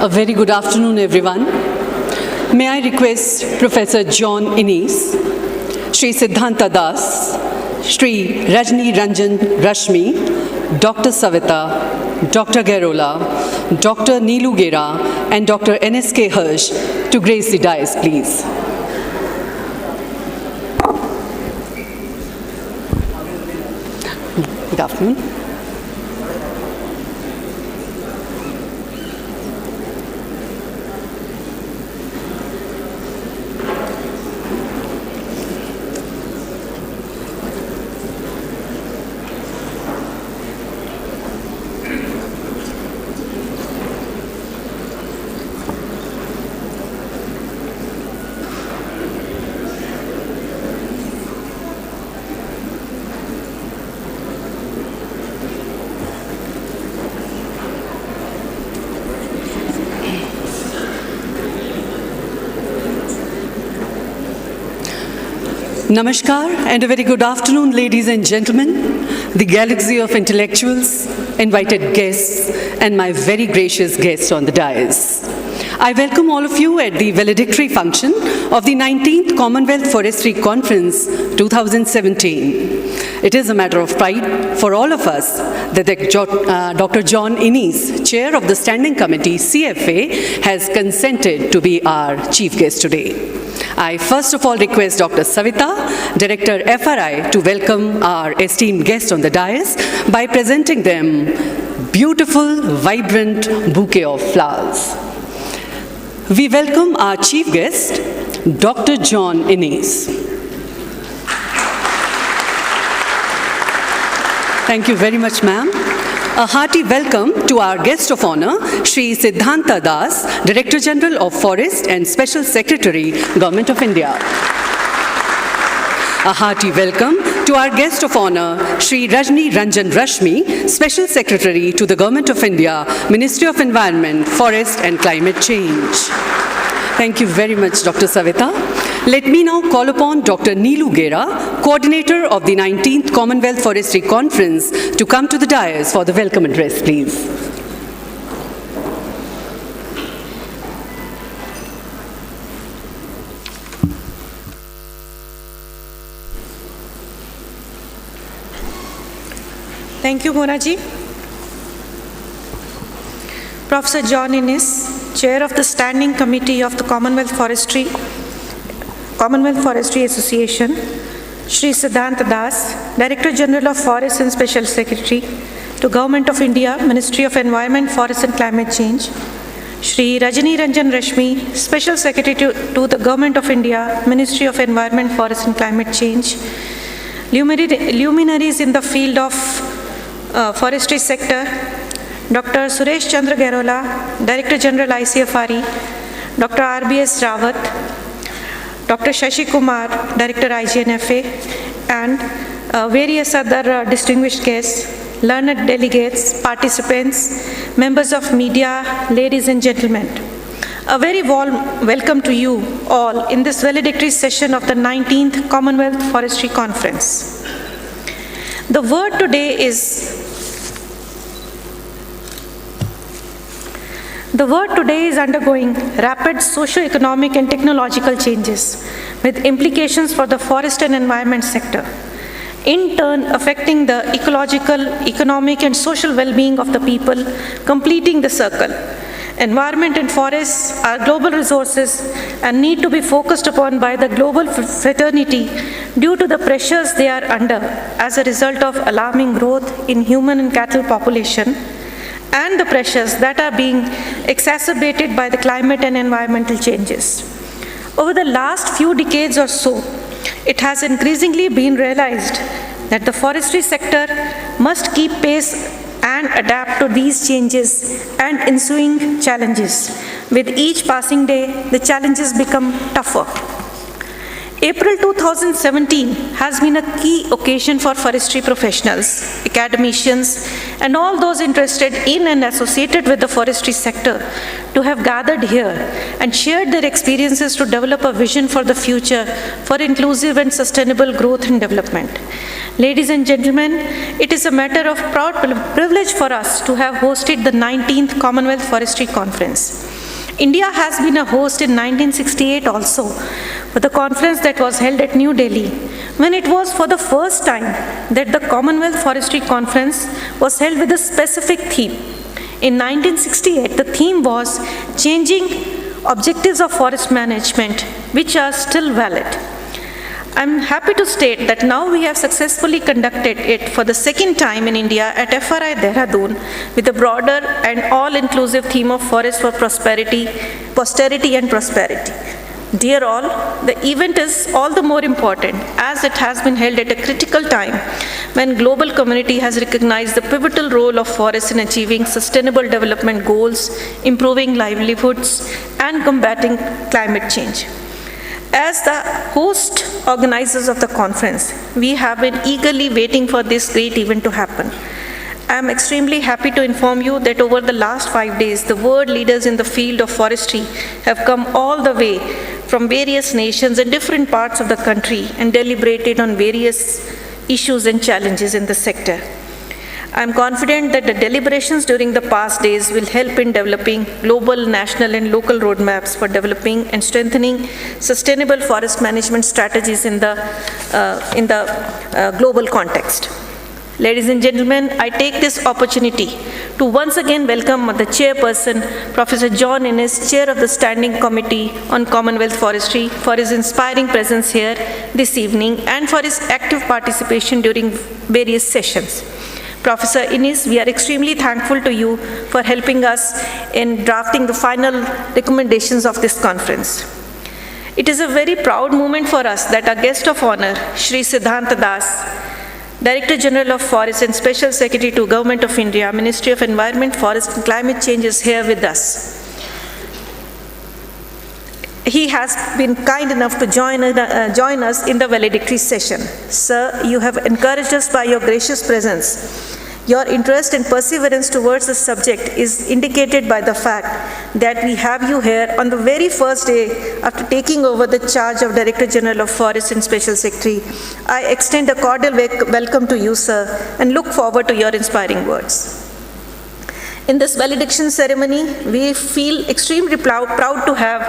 A very good afternoon, everyone. May I request Professor John Innes, Sri Siddhanta Das, Sri Rajni Ranjan Rashmi, Dr. Savita, Dr. Garola, Dr. Neelu Gera, and Dr. NSK Hirsch to grace the dais, please. Good afternoon. Namaskar and a very good afternoon, ladies and gentlemen, the galaxy of intellectuals, invited guests, and my very gracious guests on the dais. I welcome all of you at the valedictory function of the 19th Commonwealth Forestry Conference 2017. It is a matter of pride for all of us that Dr. John Innes, Chair of the Standing Committee, CFA, has consented to be our chief guest today. I first of all request Dr. Savita, Director FRI, to welcome our esteemed guests on the dais by presenting them beautiful, vibrant bouquet of flowers. We welcome our chief guest, Dr. John Innes. Thank you very much, ma'am. A hearty welcome to our guest of honor, Sri Siddhanta Das, Director General of Forest and Special Secretary, Government of India. A hearty welcome to our guest of honor, Sri Rajni Ranjan Rashmi, Special Secretary to the Government of India, Ministry of Environment, Forest and Climate Change. Thank you very much, Dr. Savita. Let me now call upon Dr. Neelu Gera, Coordinator of the 19th Commonwealth Forestry Conference, to come to the dais for the welcome address, please. Thank you, Monaji. Professor John Innes, Chair of the Standing Committee of the Commonwealth Forestry Association, Sri Siddhanta Das, Director General of Forest and Special Secretary to Government of India, Ministry of Environment, Forest and Climate Change, Sri Rajni Ranjan Rashmi, Special Secretary to the Government of India, Ministry of Environment, Forest and Climate Change, luminaries in the field of forestry sector, Dr. Suresh Chandra Garola, Director General ICFRE, Dr. RBS Rawat, Dr. Shashi Kumar, Director IGNFA, and various other distinguished guests, learned delegates, participants, members of media, ladies and gentlemen. A very warm welcome to you all in this valedictory session of the 19th Commonwealth Forestry Conference. The word today is undergoing rapid socio-economic and technological changes with implications for the forest and environment sector, in turn affecting the ecological, economic and social well-being of the people, completing the circle. Environment and forests are global resources and need to be focused upon by the global fraternity due to the pressures they are under as a result of alarming growth in human and cattle population, and the pressures that are being exacerbated by the climate and environmental changes. Over the last few decades or so, it has increasingly been realized that the forestry sector must keep pace and adapt to these changes and ensuing challenges. With each passing day, the challenges become tougher. April 2017 has been a key occasion for forestry professionals, academicians, and all those interested in and associated with the forestry sector to have gathered here and shared their experiences to develop a vision for the future for inclusive and sustainable growth and development. Ladies and gentlemen, it is a matter of proud privilege for us to have hosted the 19th Commonwealth Forestry Conference. India has been a host in 1968 also for the conference that was held at New Delhi, when it was for the first time that the Commonwealth Forestry Conference was held with a specific theme. In 1968, the theme was Changing Objectives of Forest Management, which are still valid. I'm happy to state that now we have successfully conducted it for the second time in India at FRI Dehradun with a broader and all-inclusive theme of Forest for Prosperity, Posterity and Prosperity. Dear all, the event is all the more important as it has been held at a critical time when global community has recognized the pivotal role of forests in achieving sustainable development goals, improving livelihoods, and combating climate change. As the host organizers of the conference, we have been eagerly waiting for this great event to happen. I am extremely happy to inform you that over the last 5 days, the world leaders in the field of forestry have come all the way from various nations and different parts of the country and deliberated on various issues and challenges in the sector. I am confident that the deliberations during the past days will help in developing global, national, and local roadmaps for developing and strengthening sustainable forest management strategies in the global context. Ladies and gentlemen, I take this opportunity to once again welcome the chairperson, Professor John Innes, Chair of the Standing Committee on Commonwealth Forestry, for his inspiring presence here this evening and for his active participation during various sessions. Professor Innes, we are extremely thankful to you for helping us in drafting the final recommendations of this conference. It is a very proud moment for us that our guest of honor, Shri Siddhanta Das, Director General of Forests and Special Secretary to Government of India, Ministry of Environment, Forest and Climate Change, is here with us. He has been kind enough to join us in the valedictory session. Sir, you have encouraged us by your gracious presence. Your interest and perseverance towards the subject is indicated by the fact that we have you here on the very first day after taking over the charge of Director General of Forests and Special Secretary. I extend a cordial welcome to you, sir, and look forward to your inspiring words. In this valediction ceremony, we feel extremely proud to have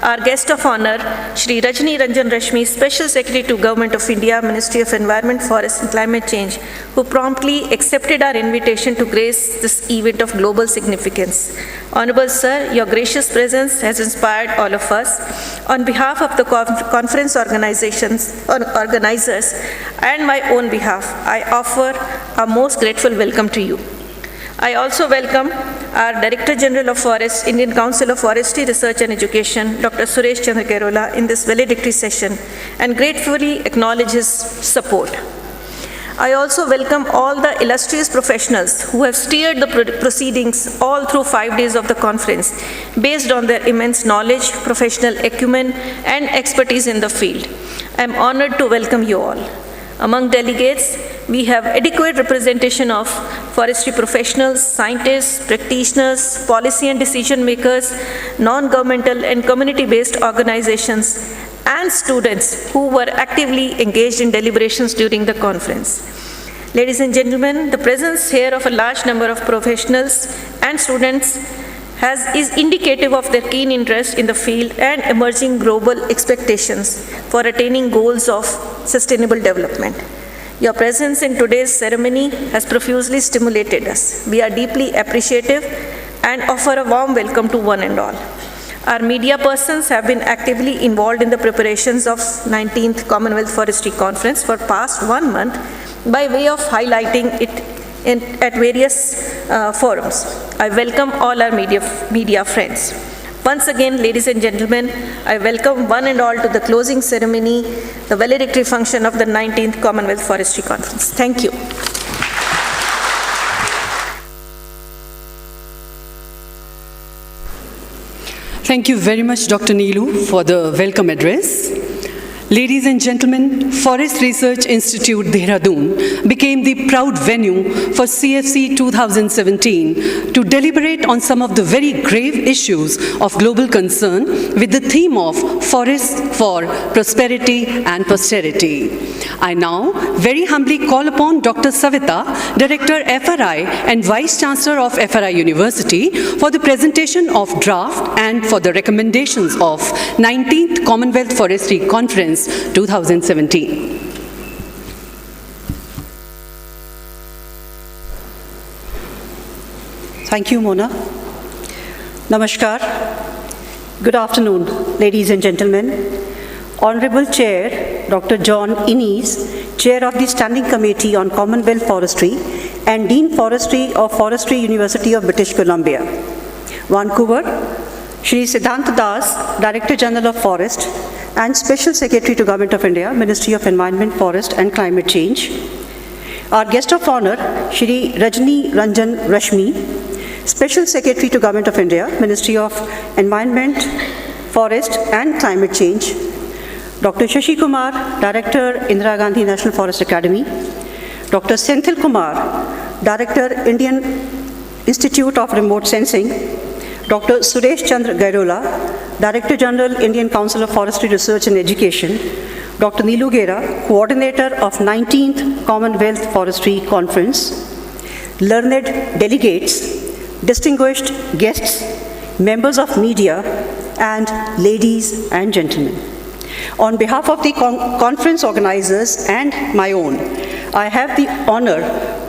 our guest of honor, Shri Rajni Ranjan Rashmi, Special Secretary to Government of India, Ministry of Environment, Forest and Climate Change, who promptly accepted our invitation to grace this event of global significance. Honorable Sir, your gracious presence has inspired all of us. On behalf of the conference organizers and my own behalf, I offer a most grateful welcome to you. I also welcome our Director General of Forests, Indian Council of Forestry Research and Education, Dr. Suresh Chandra Kerola, in this valedictory session and gratefully acknowledge his support. I also welcome all the illustrious professionals who have steered the proceedings all through 5 days of the conference based on their immense knowledge, professional acumen, and expertise in the field. I am honored to welcome you all. Among delegates, we have adequate representation of forestry professionals, scientists, practitioners, policy and decision makers, non-governmental and community-based organizations, and students who were actively engaged in deliberations during the conference. Ladies and gentlemen, the presence here of a large number of professionals and students is indicative of their keen interest in the field and emerging global expectations for attaining goals of sustainable development. Your presence in today's ceremony has profusely stimulated us. We are deeply appreciative and offer a warm welcome to one and all. Our media persons have been actively involved in the preparations of 19th Commonwealth Forestry Conference for past 1 month by way of highlighting it at various forums. I welcome all our media friends. Once again, ladies and gentlemen, I welcome one and all to the closing ceremony, the valedictory function of the 19th Commonwealth Forestry Conference. Thank you. Thank you very much, Dr. Neelu, for the welcome address. Ladies and gentlemen, Forest Research Institute, Dehradun became the proud venue for CFC 2017 to deliberate on some of the very grave issues of global concern with the theme of Forests for Prosperity and Posterity. I now very humbly call upon Dr. Savita, Director FRI and Vice Chancellor of FRI University, for the presentation of draft and for the recommendations of 19th Commonwealth Forestry Conference 2017. Thank you, Mona. Namaskar. Good afternoon, ladies and gentlemen. Honorable Chair, Dr. John Innes, Chair of the Standing Committee on Commonwealth Forestry and Dean Forestry of Forestry University of British Columbia. Vancouver, Shri Siddhant Das, Director General of Forest and Special Secretary to Government of India, Ministry of Environment, Forest and Climate Change. Our guest of honor, Shri Rajni Ranjan Rashmi, Special Secretary to Government of India, Ministry of Environment, Forest and Climate Change. Dr. Shashi Kumar, Director, Indira Gandhi National Forest Academy. Dr. Senthil Kumar, Director, Indian Institute of Remote Sensing. Dr. Suresh Chandra Gairola, Director General, Indian Council of Forestry Research and Education. Dr. Neelu Gera, Coordinator of 19th Commonwealth Forestry Conference. Learned delegates, distinguished guests, members of media, and ladies and gentlemen. On behalf of the conference organizers and my own, I have the honor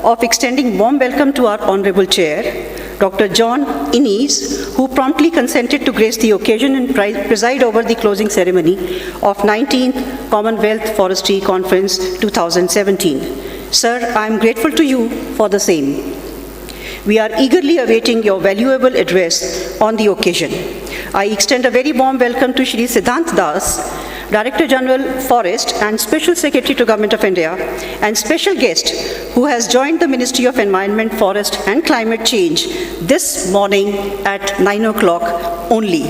of extending warm welcome to our Honorable Chair, Dr. John Innes, who promptly consented to grace the occasion and preside over the closing ceremony of 19th Commonwealth Forestry Conference 2017. Sir, I am grateful to you for the same. We are eagerly awaiting your valuable address on the occasion. I extend a very warm welcome to Shri Siddhant Das, Director General, Forest and Special Secretary to Government of India, and special guest who has joined the Ministry of Environment, Forest and Climate Change this morning at 9 o'clock only,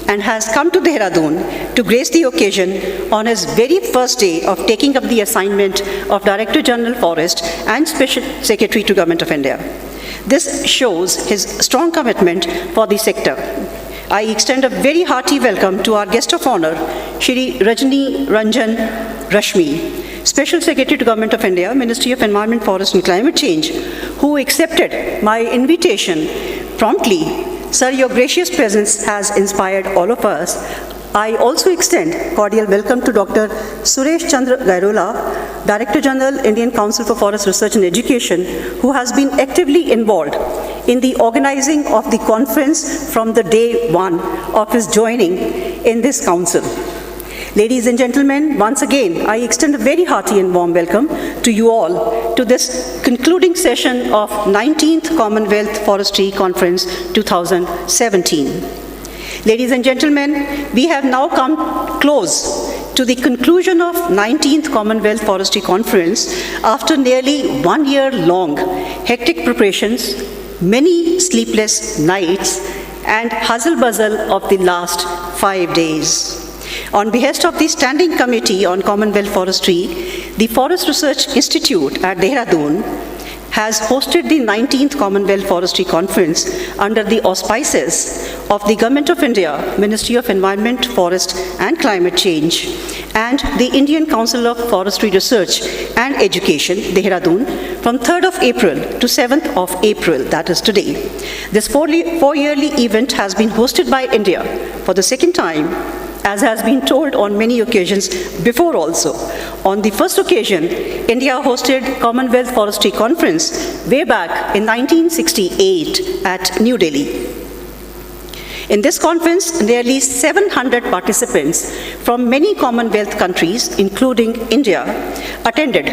and has come to Dehradun to grace the occasion on his very first day of taking up the assignment of Director General, Forest and Special Secretary to Government of India. This shows his strong commitment for the sector. I extend a very hearty welcome to our guest of honor, Shri Rajni Ranjan Rashmi, Special Secretary to Government of India, Ministry of Environment, Forest and Climate Change, who accepted my invitation promptly. Sir, your gracious presence has inspired all of us. I also extend cordial welcome to Dr. Suresh Chandra Gairola, Director General, Indian Council for Forest Research and Education, who has been actively involved in the organizing of the conference from the day one of his joining in this council. Ladies and gentlemen, once again, I extend a very hearty and warm welcome to you all to this concluding session of 19th Commonwealth Forestry Conference 2017. Ladies and gentlemen, we have now come close to the conclusion of 19th Commonwealth Forestry Conference after nearly 1 year long hectic preparations, many sleepless nights, and hustle-bustle of the last 5 days. On behest of the Standing Committee on Commonwealth Forestry, the Forest Research Institute at Dehradun has hosted the 19th Commonwealth Forestry Conference under the auspices of the Government of India, Ministry of Environment, Forest and Climate Change, and the Indian Council of Forestry Research and Education, Dehradun, from 3rd of April to 7th of April, that is today. This four-yearly event has been hosted by India for the second time, as has been told on many occasions before also. On the first occasion, India hosted Commonwealth Forestry Conference way back in 1968 at New Delhi. In this conference, nearly 700 participants from many Commonwealth countries, including India, attended.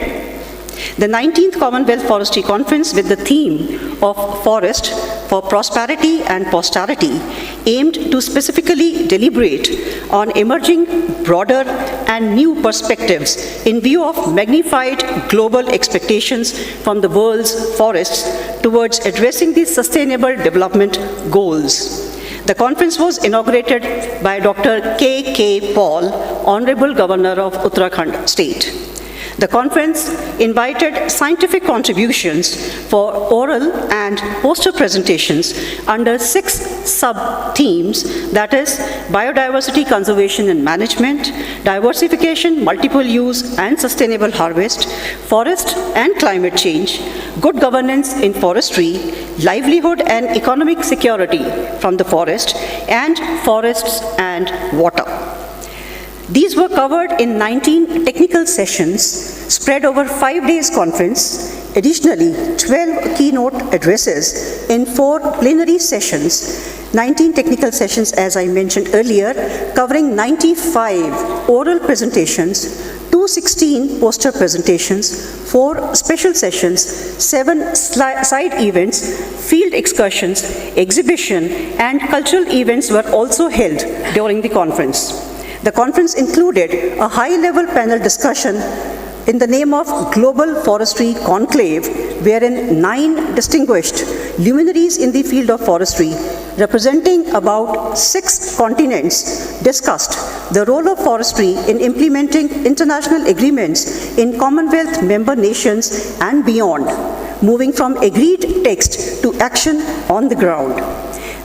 The 19th Commonwealth Forestry Conference, with the theme of Forest for Prosperity and Posterity, aimed to specifically deliberate on emerging broader and new perspectives in view of magnified global expectations from the world's forests towards addressing the sustainable development goals. The conference was inaugurated by Dr. K. Paul, Honorable Governor of Uttarakhand State. The conference invited scientific contributions for oral and poster presentations under 6 sub-themes, that is, biodiversity conservation and management, diversification, multiple use and sustainable harvest, forest and climate change, good governance in forestry, livelihood and economic security from the forest, and forests and water. These were covered in 19 technical sessions spread over 5 days conference. Additionally, 12 keynote addresses in 4 plenary sessions, 19 technical sessions as I mentioned earlier, covering 95 oral presentations, 216 poster presentations, 4 special sessions, 7 side events, field excursions, exhibition, and cultural events were also held during the conference. The conference included a high-level panel discussion in the name of Global Forestry Conclave, wherein 9 distinguished luminaries in the field of forestry, representing about 6 continents, discussed the role of forestry in implementing international agreements in Commonwealth member nations and beyond, moving from agreed text to action on the ground.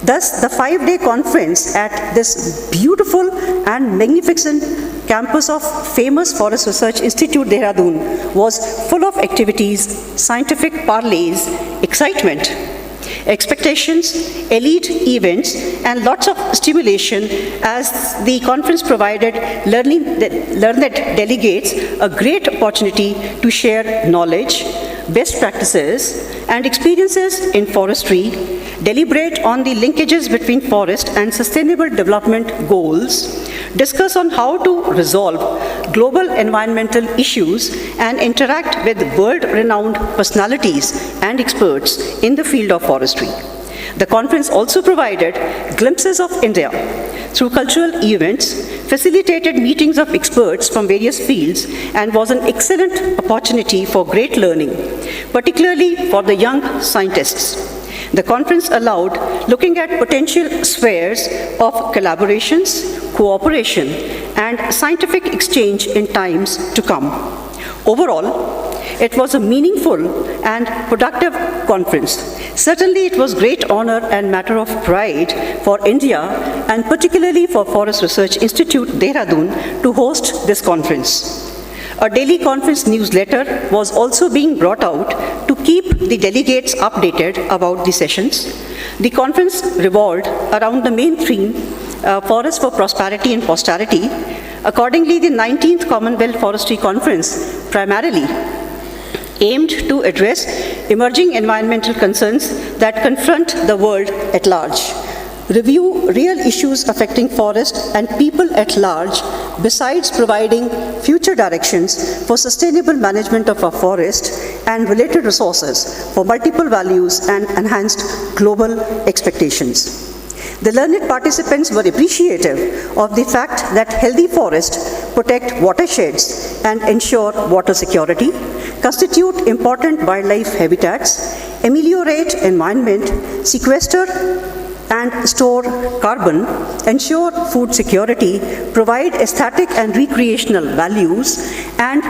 Thus, the 5-day conference at this beautiful and magnificent campus of famous Forest Research Institute, Dehradun, was full of activities, scientific parleys, excitement, expectations, elite events, and lots of stimulation as the conference provided learned delegates a great opportunity to share knowledge, best practices, and experiences in forestry, deliberate on the linkages between forest and sustainable development goals, discuss on how to resolve global environmental issues, and interact with world-renowned personalities and experts in the field of forestry. The conference also provided glimpses of India through cultural events, facilitated meetings of experts from various fields, and was an excellent opportunity for great learning, particularly for the young scientists. The conference allowed looking at potential spheres of collaborations, cooperation, and scientific exchange in times to come. Overall, it was a meaningful and productive conference. Certainly, it was great honor and matter of pride for India, and particularly for Forest Research Institute, Dehradun, to host this conference. A daily conference newsletter was also being brought out to keep the delegates updated about the sessions. The conference revolved around the main theme, Forest for Prosperity and Posterity. Accordingly, the 19th Commonwealth Forestry Conference primarily aimed to address emerging environmental concerns that confront the world at large, review real issues affecting forest and people at large, besides providing future directions for sustainable management of our forest and related resources for multiple values and enhanced global expectations. The learned participants were appreciative of the fact that healthy forests protect watersheds and ensure water security, constitute important wildlife habitats, ameliorate environment, sequester and store carbon, ensure food security, provide aesthetic and recreational values, and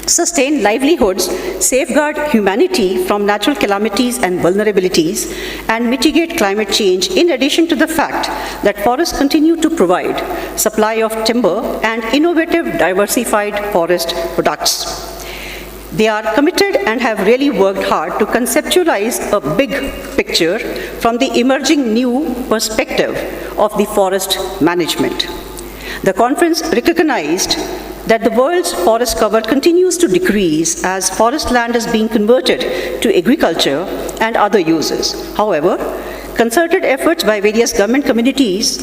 sustain livelihoods, safeguard humanity from natural calamities and vulnerabilities, and mitigate climate change, in addition to the fact that forests continue to provide supply of timber and innovative diversified forest products. They are committed and have really worked hard to conceptualize a big picture from the emerging new perspective of the forest management. The conference recognized that the world's forest cover continues to decrease as forest land is being converted to agriculture and other uses. However, concerted efforts by various government organizations,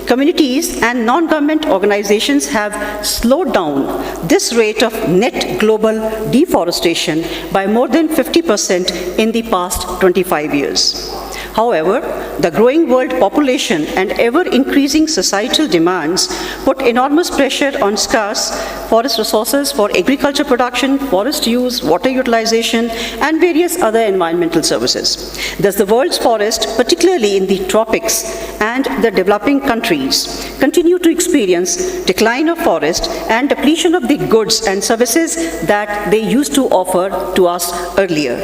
communities, and non-government organizations have slowed down this rate of net global deforestation by more than 50% in the past 25 years. However, the growing world population and ever-increasing societal demands put enormous pressure on scarce forest resources for agriculture production, forest use, water utilization, and various other environmental services. Thus, the world's forest, particularly in the tropics and the developing countries, continue to experience decline of forest and depletion of the goods and services that they used to offer to us earlier.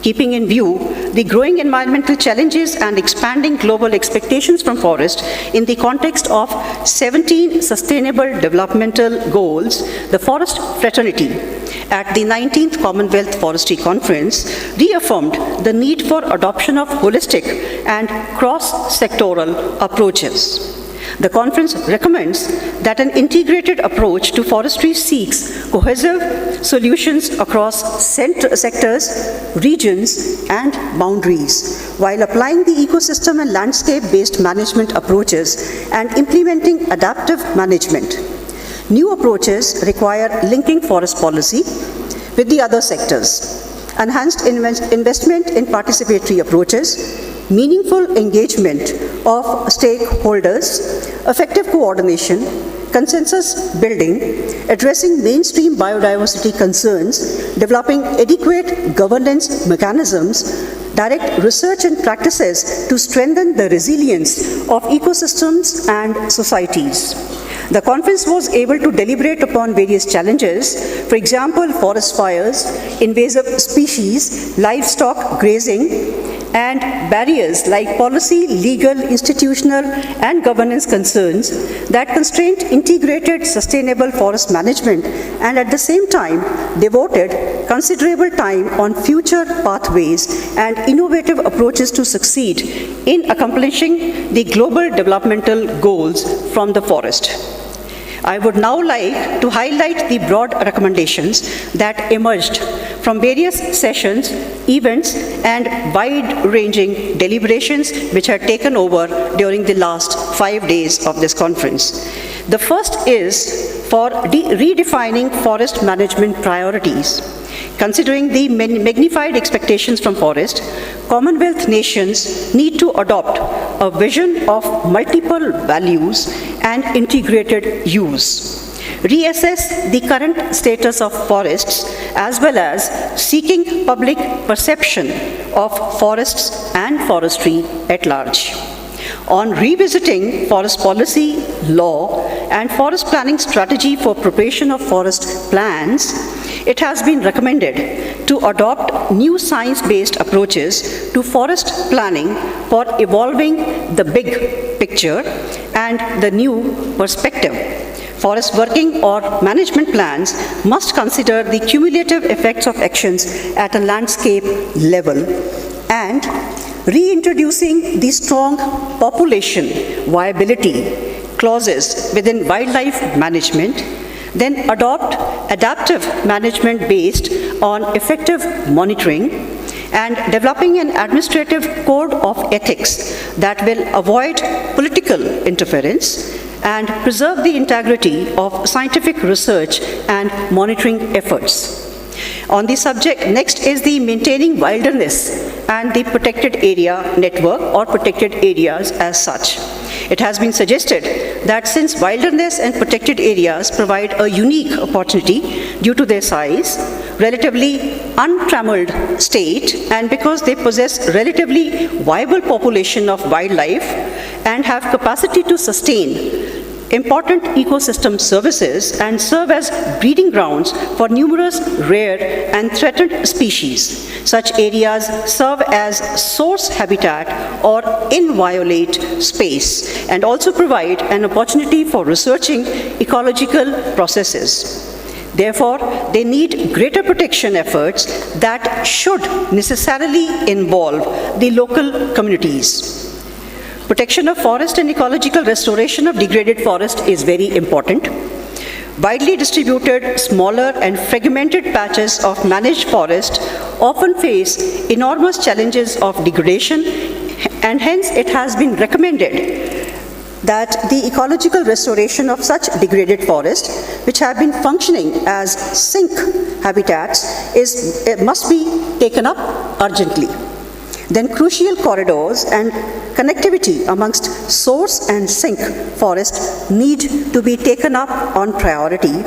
Keeping in view the growing environmental challenges and expanding global expectations from forest in the context of 17 Sustainable Developmental Goals, the Forest Fraternity at the 19th Commonwealth Forestry Conference reaffirmed the need for adoption of holistic and cross-sectoral approaches. The conference recommends that an integrated approach to forestry seeks cohesive solutions across sectors, regions, and boundaries, while applying the ecosystem and landscape-based management approaches and implementing adaptive management. New approaches require linking forest policy with the other sectors, enhanced investment in participatory approaches, meaningful engagement of stakeholders, effective coordination, consensus building, addressing mainstream biodiversity concerns, developing adequate governance mechanisms, direct research and practices to strengthen the resilience of ecosystems and societies. The conference was able to deliberate upon various challenges, for example, forest fires, invasive species, livestock grazing, and barriers like policy, legal, institutional, and governance concerns that constrained integrated sustainable forest management and at the same time devoted considerable time on future pathways and innovative approaches to succeed in accomplishing the global developmental goals from the forest. I would now like to highlight the broad recommendations that emerged from various sessions, events, and wide-ranging deliberations which had taken over during the last 5 days of this conference. The first is for redefining forest management priorities. Considering the magnified expectations from forest, Commonwealth nations need to adopt a vision of multiple values and integrated use. Reassess the current status of forests as well as seeking public perception of forests and forestry at large. On revisiting forest policy, law, and forest planning strategy for preparation of forest plans, it has been recommended to adopt new science-based approaches to forest planning for evolving the big picture and the new perspective. Forest working or management plans must consider the cumulative effects of actions at a landscape level and reintroducing the strong population viability clauses within wildlife management, then adopt adaptive management based on effective monitoring and developing an administrative code of ethics that will avoid political interference and preserve the integrity of scientific research and monitoring efforts. On the subject, next is the maintaining wilderness and the protected area network or protected areas as such. It has been suggested that since wilderness and protected areas provide a unique opportunity due to their size, relatively untrammeled state, and because they possess relatively viable population of wildlife and have capacity to sustain important ecosystem services and serve as breeding grounds for numerous rare and threatened species. Such areas serve as source habitat or inviolate space and also provide an opportunity for researching ecological processes. Therefore, they need greater protection efforts that should necessarily involve the local communities. Protection of forest and ecological restoration of degraded forest is very important. Widely distributed, smaller and fragmented patches of managed forest often face enormous challenges of degradation, and hence it has been recommended that the ecological restoration of such degraded forests, which have been functioning as sink habitats, must be taken up urgently. then crucial corridors and connectivity amongst source and sink forest need to be taken up on priority.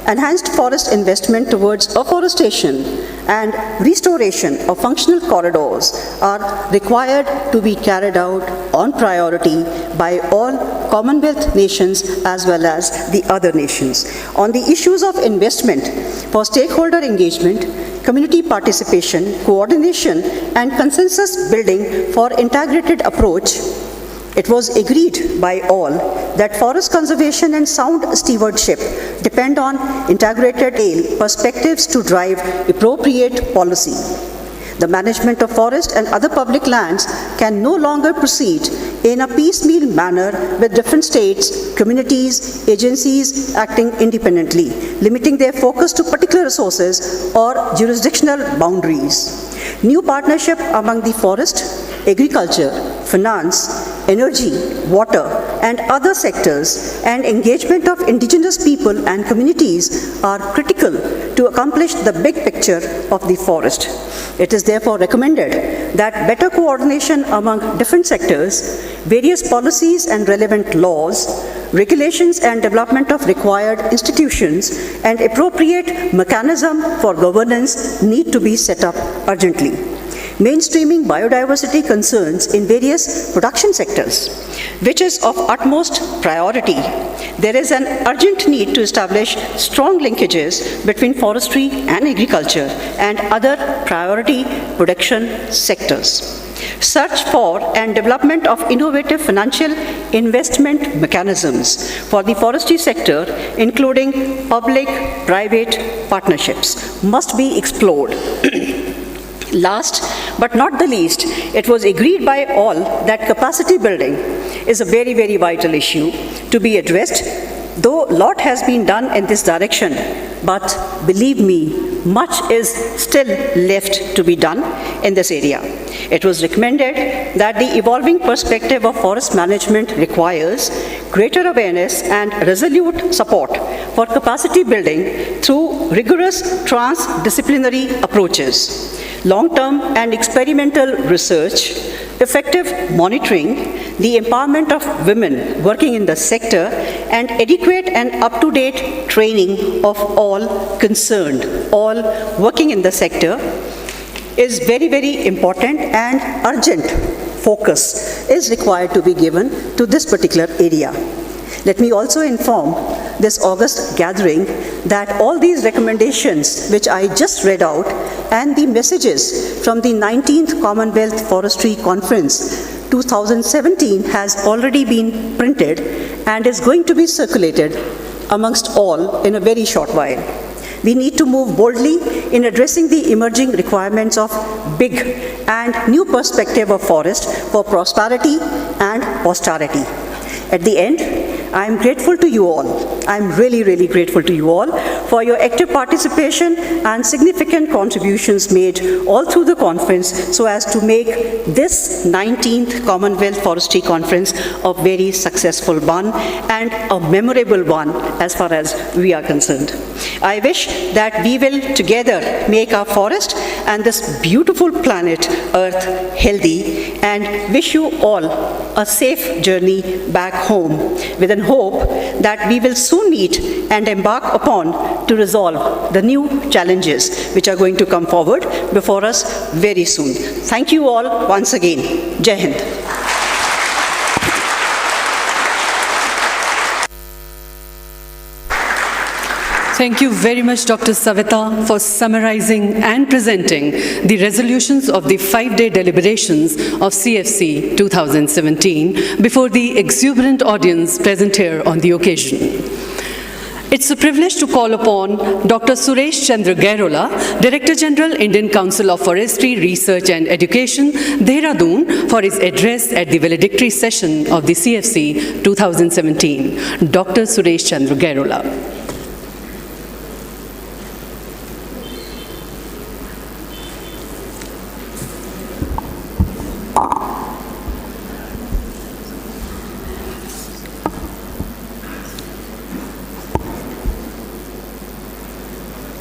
Enhanced forest investment towards afforestation and restoration of functional corridors are required to be carried out on priority by all Commonwealth nations as well as the other nations. On the issues of investment for stakeholder engagement, community participation, coordination, and consensus building for integrated approach, it was agreed by all that forest conservation and sound stewardship depend on integrated perspectives to drive appropriate policy. The management of forest and other public lands can no longer proceed in a piecemeal manner with different states, communities, agencies acting independently, limiting their focus to particular resources or jurisdictional boundaries. New partnership among the forest, agriculture, finance, energy, water, and other sectors, and engagement of indigenous people and communities are critical to accomplish the big picture of the forest. It is therefore recommended that better coordination among different sectors, various policies and relevant laws, regulations and development of required institutions, and appropriate mechanism for governance need to be set up urgently. Mainstreaming biodiversity concerns in various production sectors, which is of utmost priority. There is an urgent need to establish strong linkages between forestry and agriculture and other priority production sectors. Search for and development of innovative financial investment mechanisms for the forestry sector, including public-private partnerships, must be explored. Last but not the least, it was agreed by all that capacity building is a very, very vital issue to be addressed, though a lot has been done in this direction, but believe me, much is still left to be done in this area. It was recommended that the evolving perspective of forest management requires greater awareness and resolute support for capacity building through rigorous transdisciplinary approaches, long-term and experimental research, effective monitoring, the empowerment of women working in the sector, and adequate and up-to-date training of all concerned, all working in the sector, is very, very important, and urgent focus is required to be given to this particular area. Let me also inform this August gathering that all these recommendations which I just read out and the messages from the 19th Commonwealth Forestry Conference 2017 has already been printed and is going to be circulated amongst all in a very short while. We need to move boldly in addressing the emerging requirements of big and new perspective of forest for prosperity and posterity. At the end, I am grateful to you all. I am really, really grateful to you all for your active participation and significant contributions made all through the conference so as to make this 19th Commonwealth Forestry Conference a very successful one and a memorable one as far as we are concerned. I wish that we will together make our forest and this beautiful planet Earth healthy, and wish you all a safe journey back home, with an hope that we will soon meet and embark upon to resolve the new challenges which are going to come forward before us very soon. Thank you all once again. Jai Hind. Thank you very much, Dr. Savita, for summarizing and presenting the resolutions of the 5-day deliberations of CFC 2017 before the exuberant audience present here on the occasion. It's a privilege to call upon Dr. Suresh Chandra Gairola, Director General, Indian Council of Forestry, Research and Education, Dehradun, for his address at the valedictory session of the CFC 2017. Dr. Suresh Chandra Gairola.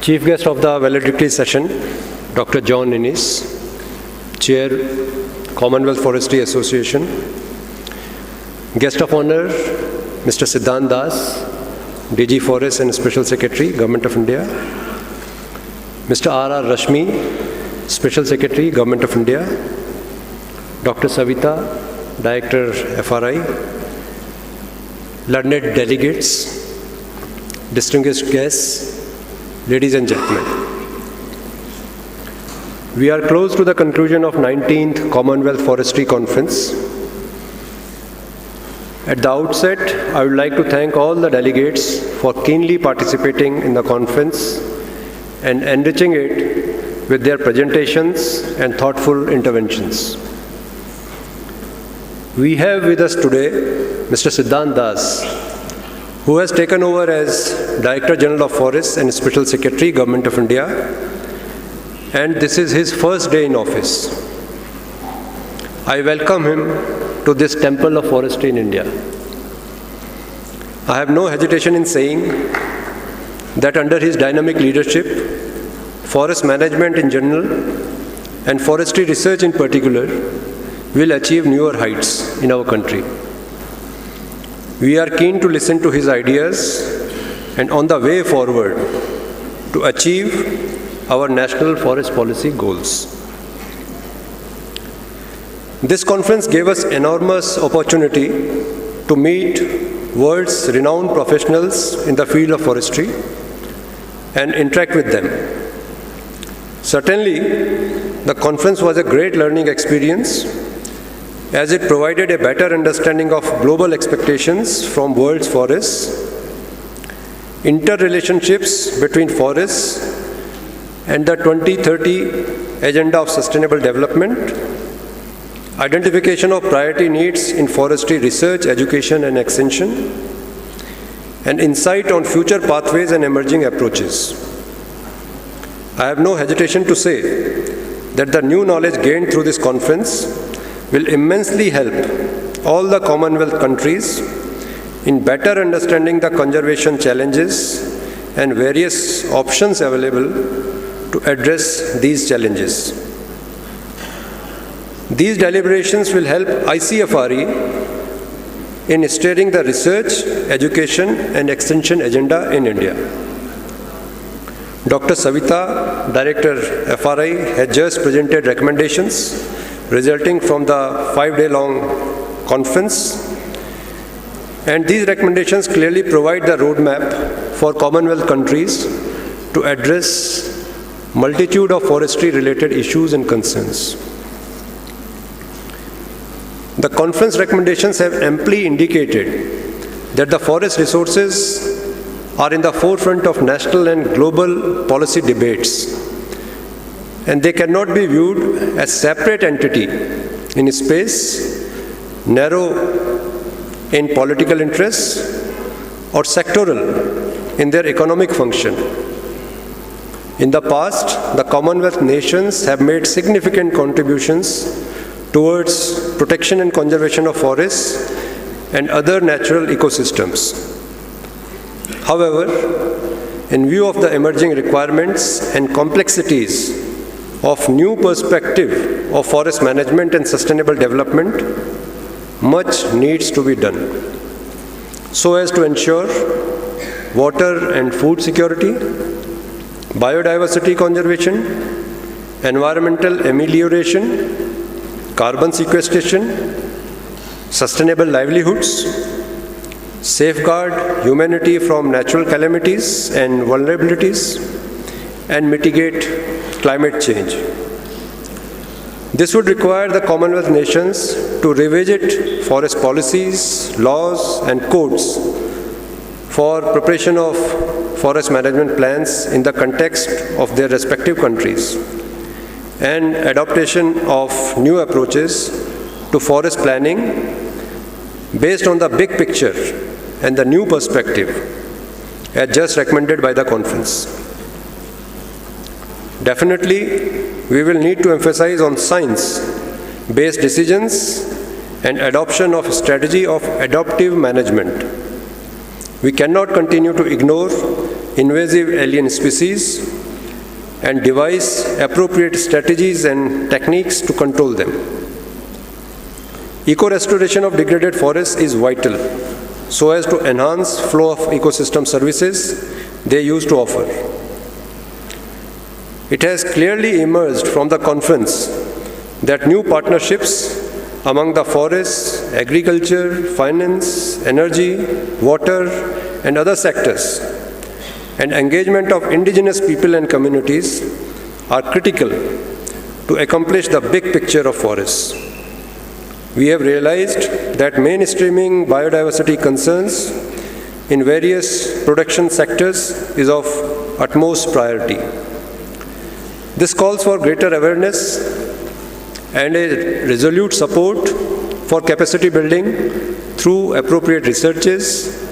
Chief guest of the valedictory session, Dr. John Innes, Chair, Commonwealth Forestry Association. Guest of honor, Mr. Siddhant Das, DG Forest and Special Secretary, Government of India. Mr. R.R. Rashmi, Special Secretary, Government of India. Dr. Savita, Director, FRI. Learned delegates, distinguished guests, ladies and gentlemen. We are close to the conclusion of 19th Commonwealth Forestry Conference. At the outset, I would like to thank all the delegates for keenly participating in the conference and enriching it with their presentations and thoughtful interventions. We have with us today Mr. Siddhant Das, who has taken over as Director General of Forests and Special Secretary, Government of India, and this is his first day in office. I welcome him to this temple of forestry in India. I have no hesitation in saying that under his dynamic leadership, forest management in general and forestry research in particular will achieve newer heights in our country. We are keen to listen to his ideas and on the way forward to achieve our national forest policy goals. This conference gave us enormous opportunity to meet world's renowned professionals in the field of forestry and interact with them. Certainly, the conference was a great learning experience as it provided a better understanding of global expectations from world's forests, interrelationships between forests and the 2030 Agenda of Sustainable Development, identification of priority needs in forestry research, education and extension, and insight on future pathways and emerging approaches. I have no hesitation to say that the new knowledge gained through this conference will immensely help all the Commonwealth countries in better understanding the conservation challenges and various options available to address these challenges. These deliberations will help ICFRE in steering the research, education and extension agenda in India. Dr. Savita, Director FRI, has just presented recommendations resulting from the 5-day-long conference, and these recommendations clearly provide the roadmap for Commonwealth countries to address multitude of forestry-related issues and concerns. The conference recommendations have amply indicated that the forest resources are in the forefront of national and global policy debates, and they cannot be viewed as separate entity in space, narrow in political interests, or sectoral in their economic function. In the past, the Commonwealth nations have made significant contributions towards protection and conservation of forests and other natural ecosystems. However, in view of the emerging requirements and complexities of new perspective of forest management and sustainable development, much needs to be done so as to ensure water and food security, biodiversity conservation, environmental amelioration, carbon sequestration, sustainable livelihoods, safeguard humanity from natural calamities and vulnerabilities, and mitigate climate change. This would require the Commonwealth nations to revisit forest policies, laws, and codes for preparation of forest management plans in the context of their respective countries, and adaptation of new approaches to forest planning based on the big picture and the new perspective as just recommended by the conference. Definitely, we will need to emphasize on science-based decisions and adoption of a strategy of adaptive management. We cannot continue to ignore invasive alien species, and devise appropriate strategies and techniques to control them. Eco-restoration of degraded forests is vital so as to enhance flow of ecosystem services they used to offer. It has clearly emerged from the conference that new partnerships among the forests, agriculture, finance, energy, water, and other sectors, and engagement of indigenous people and communities are critical to accomplish the big picture of forests. We have realized that mainstreaming biodiversity concerns in various production sectors is of utmost priority. This calls for greater awareness and a resolute support for capacity building through appropriate researches,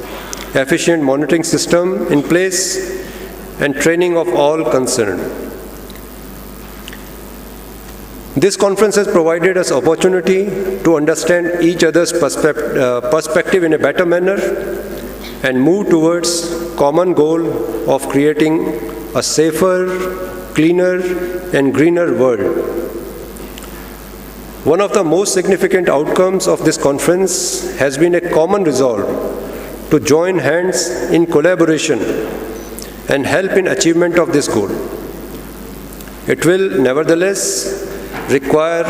efficient monitoring system in place, and training of all concerned. This conference has provided us opportunity to understand each other's perspective in a better manner and move towards common goal of creating a safer, cleaner, and greener world. One of the most significant outcomes of this conference has been a common resolve to join hands in collaboration and help in achievement of this goal. It will nevertheless require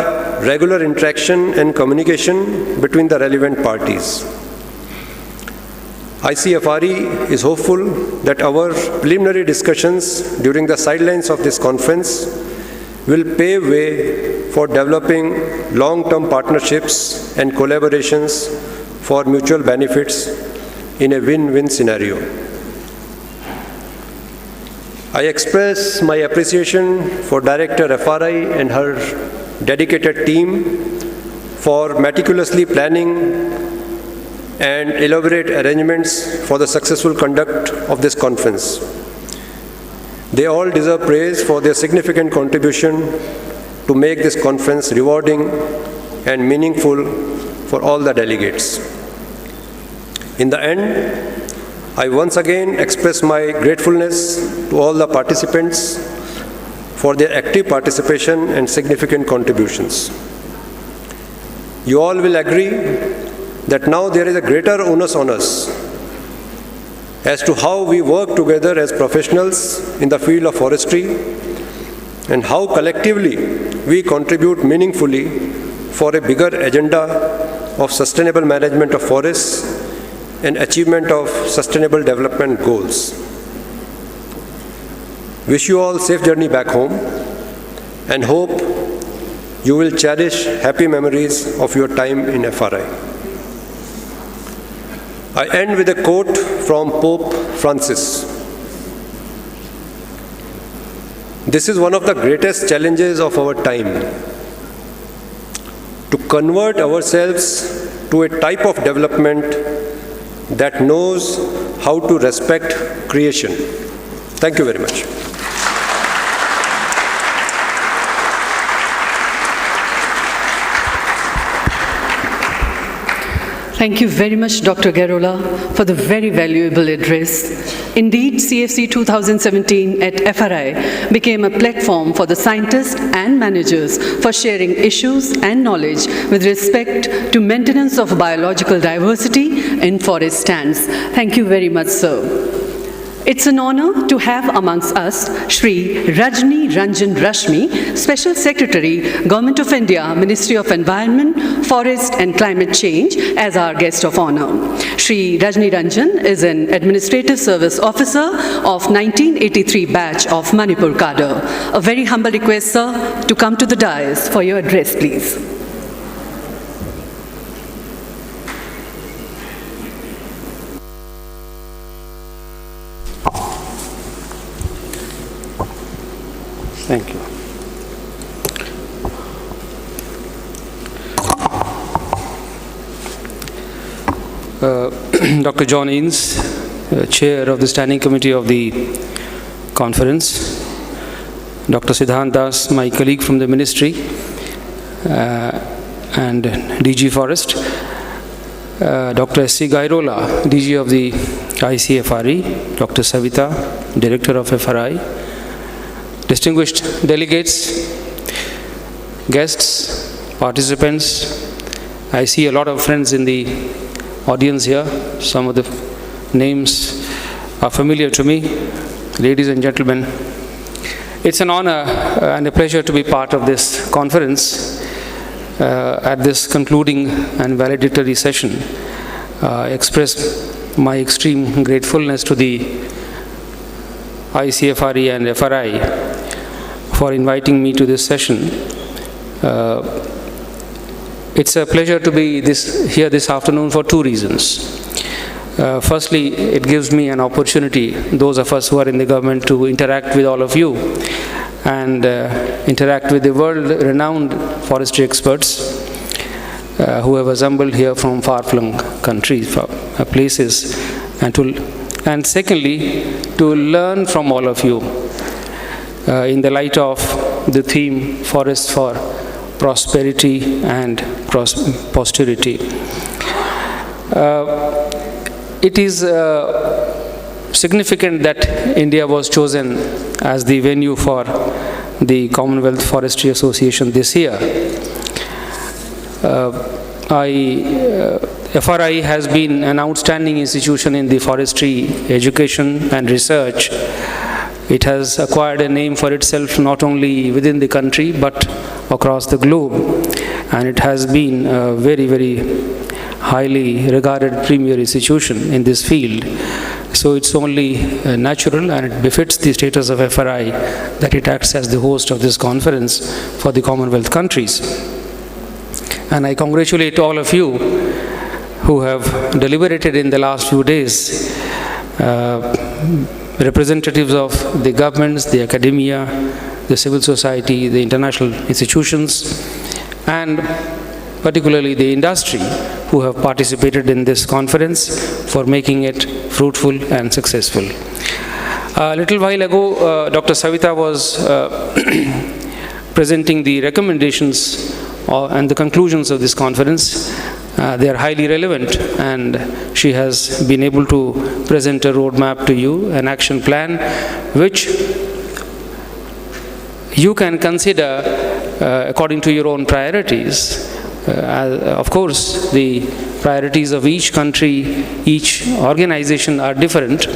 regular interaction and communication between the relevant parties. ICFRE is hopeful that our preliminary discussions during the sidelines of this conference will pave way for developing long-term partnerships and collaborations for mutual benefits in a win-win scenario. I express my appreciation for Director FRI and her dedicated team for meticulously planning and elaborate arrangements for the successful conduct of this conference. They all deserve praise for their significant contribution to make this conference rewarding and meaningful for all the delegates. In the end, I once again express my gratefulness to all the participants for their active participation and significant contributions. You all will agree that now there is a greater onus on us as to how we work together as professionals in the field of forestry and how collectively we contribute meaningfully for a bigger agenda of sustainable management of forests and achievement of sustainable development goals. Wish you all safe journey back home and hope you will cherish happy memories of your time in FRI. I end with a quote from Pope Francis. This is one of the greatest challenges of our time, to convert ourselves to a type of development that knows how to respect creation. Thank you very much. Thank you very much, Dr. Garola, for the very valuable address. Indeed, CFC 2017 at FRI became a platform for the scientists and managers for sharing issues and knowledge with respect to maintenance of biological diversity in forest stands. Thank you very much, sir. It's an honor to have amongst us Shri Rajni Ranjan Rashmi, Special Secretary, Government of India, Ministry of Environment, Forest and Climate Change, as our guest of honor. Shri Rajni Ranjan is an Administrative Service Officer of 1983 batch of Manipur cadre. A very humble request, sir, to come to the dais for your address, please. Thank you. Dr. John Innes, Chair of the Standing Committee of the Conference, Dr. Siddhant Das, my colleague from the Ministry, and DG Forest, Dr. S.C. Gairola, DG of the ICFRE, Dr. Savita, Director of FRI, distinguished delegates, guests, participants. I see a lot of friends in the audience here. Some of the names are familiar to me. Ladies and gentlemen, it's an honor and a pleasure to be part of this conference at this concluding and valedictory session. I express my extreme gratefulness to the ICFRE and FRI for inviting me to this session. It's a pleasure to be here this afternoon for two reasons. Firstly, it gives me an opportunity, those of us who are in the government, to interact with all of you and interact with the world-renowned forestry experts who have assembled here from far-flung countries, places, and secondly, to learn from all of you in the light of the theme Forests for Prosperity and Posterity. It is significant that India was chosen as the venue for the Commonwealth Forestry Association this year. FRI has been an outstanding institution in the forestry education and research. It has acquired a name for itself not only within the country but across the globe, and it has been a very, very highly regarded premier institution in this field. So it's only natural and it befits the status of FRI that it acts as the host of this conference for the Commonwealth countries. And I congratulate all of you who have deliberated in the last few days, representatives of the governments, the academia, the civil society, the international institutions, and particularly the industry who have participated in this conference for making it fruitful and successful. A little while ago, Dr. Savita was presenting the recommendations and the conclusions of this conference. They are highly relevant, and she has been able to present a roadmap to you, an action plan, which you can consider according to your own priorities. Of course, the priorities of each country, each organization are different,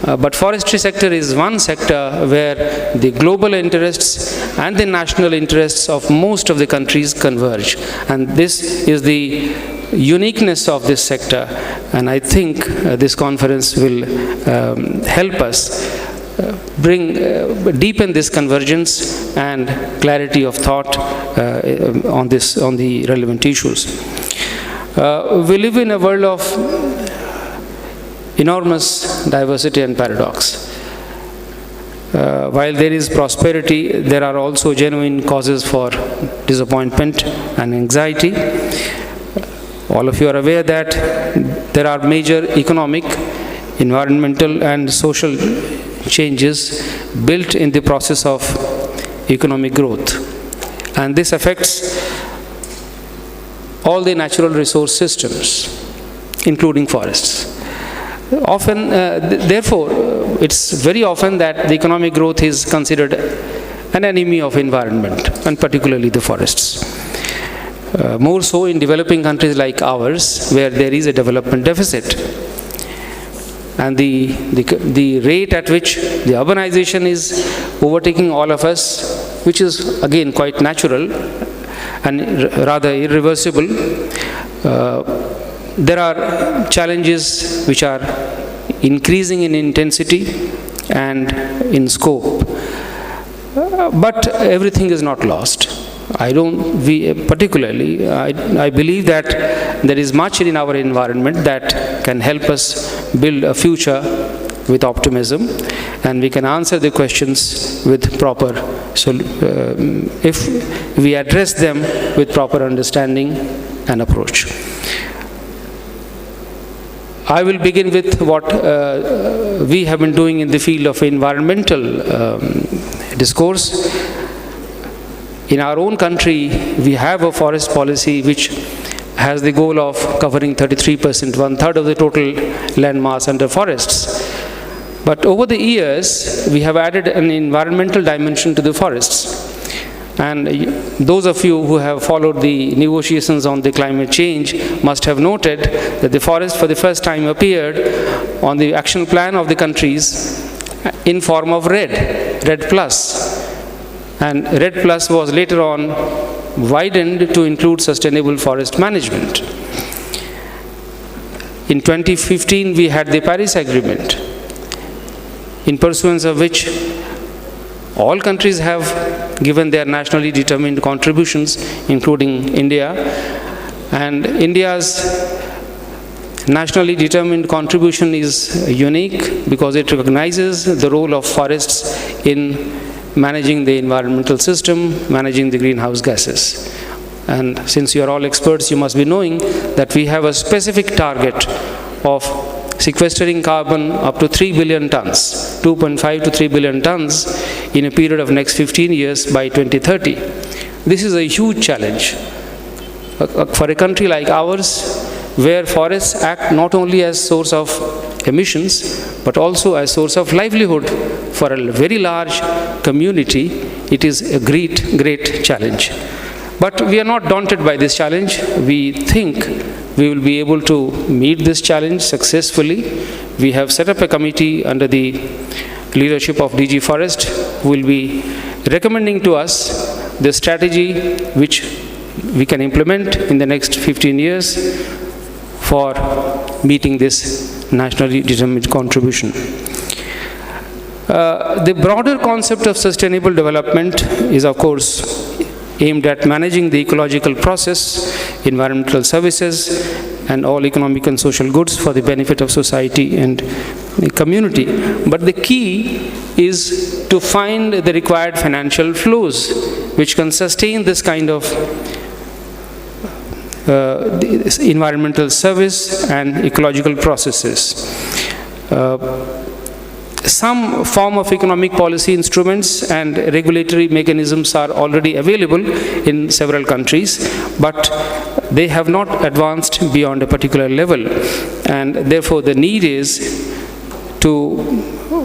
but forestry sector is one sector where the global interests and the national interests of most of the countries converge. And this is the uniqueness of this sector, and I think this conference will help us deepen this convergence and clarity of thought on the relevant issues. We live in a world of enormous diversity and paradox. While there is prosperity, there are also genuine causes for disappointment and anxiety. All of you are aware that there are major economic, environmental, and social changes built in the process of economic growth, and this affects all the natural resource systems, including forests. Often, therefore, it's very often that the economic growth is considered an enemy of environment, and particularly the forests. More so in developing countries like ours, where there is a development deficit. And the rate at which the urbanization is overtaking all of us, which is again quite natural and rather irreversible, there are challenges which are increasing in intensity and in scope. But everything is not lost. I believe that there is much in our environment that can help us build a future with optimism, and we can answer the questions with proper, if we address them with proper understanding and approach. I will begin with what we have been doing in the field of environmental discourse. In our own country, we have a forest policy which has the goal of covering 33%, one-third of the total land mass under forests. But over the years, we have added an environmental dimension to the forests. And those of you who have followed the negotiations on the climate change must have noted that the forest for the first time appeared on the action plan of the countries in form of red plus. And red plus was later on widened to include sustainable forest management. In 2015, we had the Paris Agreement, in pursuance of which all countries have given their nationally determined contributions, including India. And India's nationally determined contribution is unique because it recognizes the role of forests in managing the environmental system, managing the greenhouse gases. And since you are all experts, you must be knowing that we have a specific target of sequestering carbon up to 3 billion tons, 2.5 to 3 billion tons in a period of next 15 years by 2030. This is a huge challenge for a country like ours, where forests act not only as source of emissions, but also as source of livelihood for a very large community. It is a great challenge. But we are not daunted by this challenge. We think we will be able to meet this challenge successfully. We have set up a committee under the leadership of DG Forest, who will be recommending to us the strategy which we can implement in the next 15 years for meeting this nationally determined contribution. The broader concept of sustainable development is, of course, aimed at managing the ecological process, environmental services, and all economic and social goods for the benefit of society and the community. But the key is to find the required financial flows which can sustain this kind of environmental service and ecological processes. Some form of economic policy instruments and regulatory mechanisms are already available in several countries, but they have not advanced beyond a particular level. And therefore, the need is to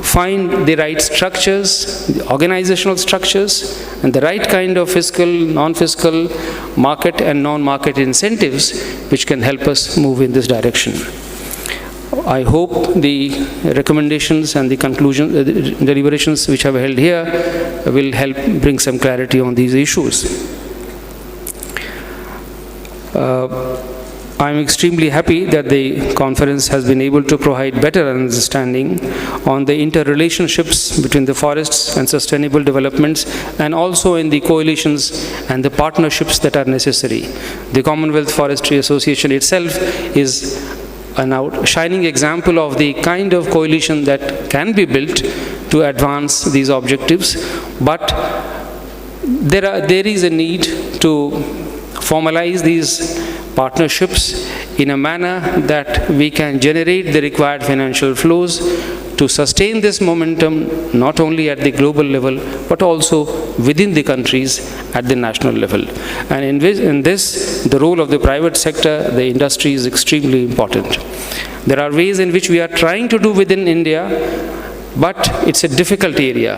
find the right structures, the organizational structures, and the right kind of fiscal, non-fiscal, market and non-market incentives which can help us move in this direction. I hope the recommendations and the conclusion, the deliberations which I have held here will help bring some clarity on these issues. I am extremely happy that the conference has been able to provide better understanding on the interrelationships between the forests and sustainable developments, and also in the coalitions and the partnerships that are necessary. The Commonwealth Forestry Association itself is a shining example of the kind of coalition that can be built to advance these objectives. But there is a need to formalize these partnerships in a manner that we can generate the required financial flows to sustain this momentum not only at the global level but also within the countries at the national level. And in this, the role of the private sector, the industry, is extremely important. There are ways in which we are trying to do within India, but it's a difficult area.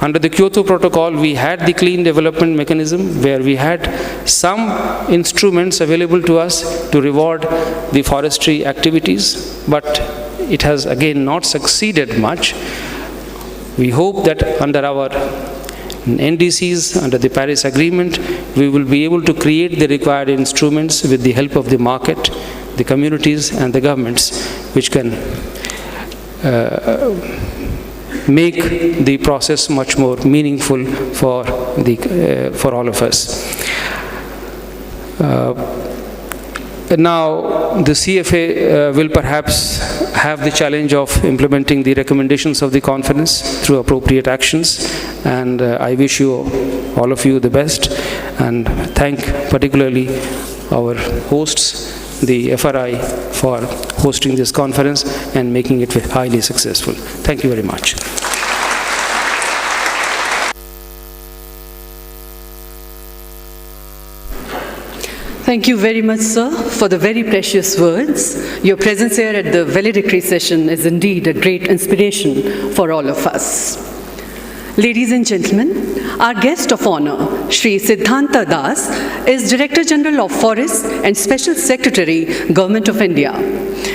Under the Kyoto Protocol, we had the clean development mechanism where we had some instruments available to us to reward the forestry activities, but it has again not succeeded much. We hope that under our NDCs, under the Paris Agreement, we will be able to create the required instruments with the help of the market, the communities and the governments, which can make the process much more meaningful for all of us. Now, the CFA will perhaps have the challenge of implementing the recommendations of the conference through appropriate actions, and I wish you, all of you, the best, and thank particularly our hosts, the FRI, for hosting this conference and making it highly successful. Thank you very much. Thank you very much, sir, for the very precious words. Your presence here at the valedictory session is indeed a great inspiration for all of us. Ladies and gentlemen, our guest of honor, Shri Siddhanta Das, is Director General of Forests and Special Secretary, Government of India.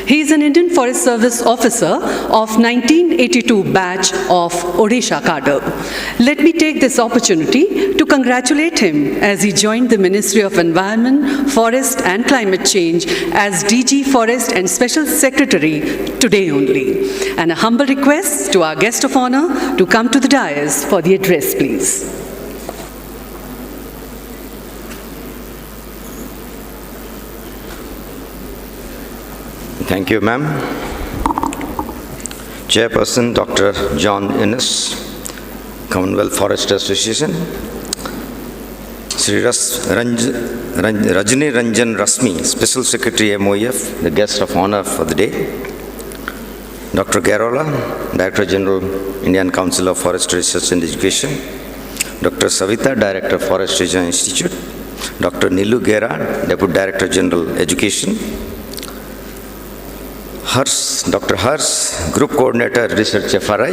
He is an Indian Forest Service officer of 1982 batch of Odisha cadre. Let me take this opportunity to congratulate him as he joined the Ministry of Environment, Forest and Climate Change as DG Forest and Special Secretary today only. And a humble request to our guest of honor to come to the dais for the address, please. Thank you, ma'am. Chairperson, Dr. John Innes, Commonwealth Forest Association. Sri Rajni Ranjan Rasmi, Special Secretary MOEF, the guest of honor for the day. Dr. Garola, Director General, Indian Council of Forest Research and Education. Dr. Savita, Director, Forest Research Institute. Dr. Nilu Gera, Deputy Director General, Education. Dr. Hers, Group Coordinator, Research FRI.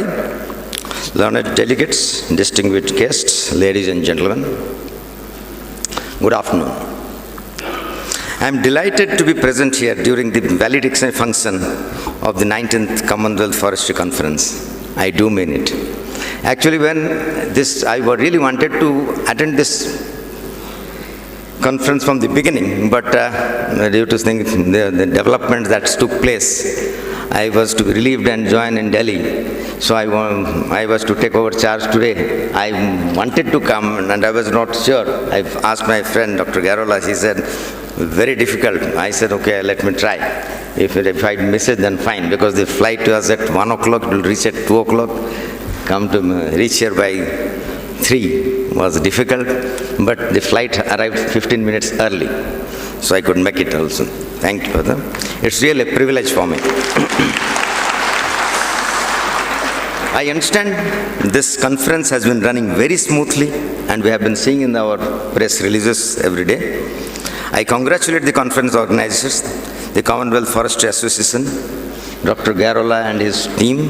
Learned delegates, distinguished guests, ladies and gentlemen. Good afternoon. I am delighted to be present here during the valedictory function of the 19th Commonwealth Forestry Conference. I do mean it. Actually, I really wanted to attend this conference from the beginning, but due to the developments that took place, I was to be relieved and join in Delhi. So I was to take over charge today. I wanted to come and I was not sure. I asked my friend Dr. Garola, he said, very difficult. I said, okay, let me try. If I miss it, then fine, because the flight was at 1 o'clock, it will reach at 2 o'clock. Reach here by 3 was difficult, but the flight arrived 15 minutes early, so I could make it also. Thank you for that. It's really a privilege for me. I understand this conference has been running very smoothly, and we have been seeing in our press releases every day. I congratulate the conference organizers, the Commonwealth Forestry Association, Dr. Garola and his team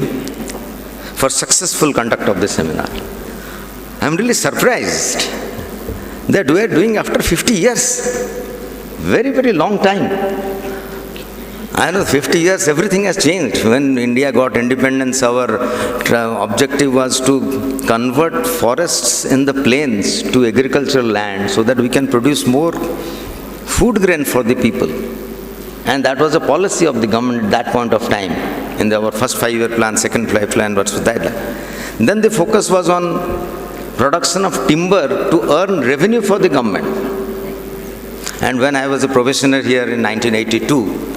for successful conduct of the seminar. I am really surprised that we are doing after 50 years. Very, very long time. I know 50 years, everything has changed. When India got independence, our objective was to convert forests in the plains to agricultural land so that we can produce more food grain for the people. And that was a policy of the government at that point of time. In our first 5-year plan, second 5-year plan, what's that? Then the focus was on production of timber to earn revenue for the government. And when I was a probationer here in 1982,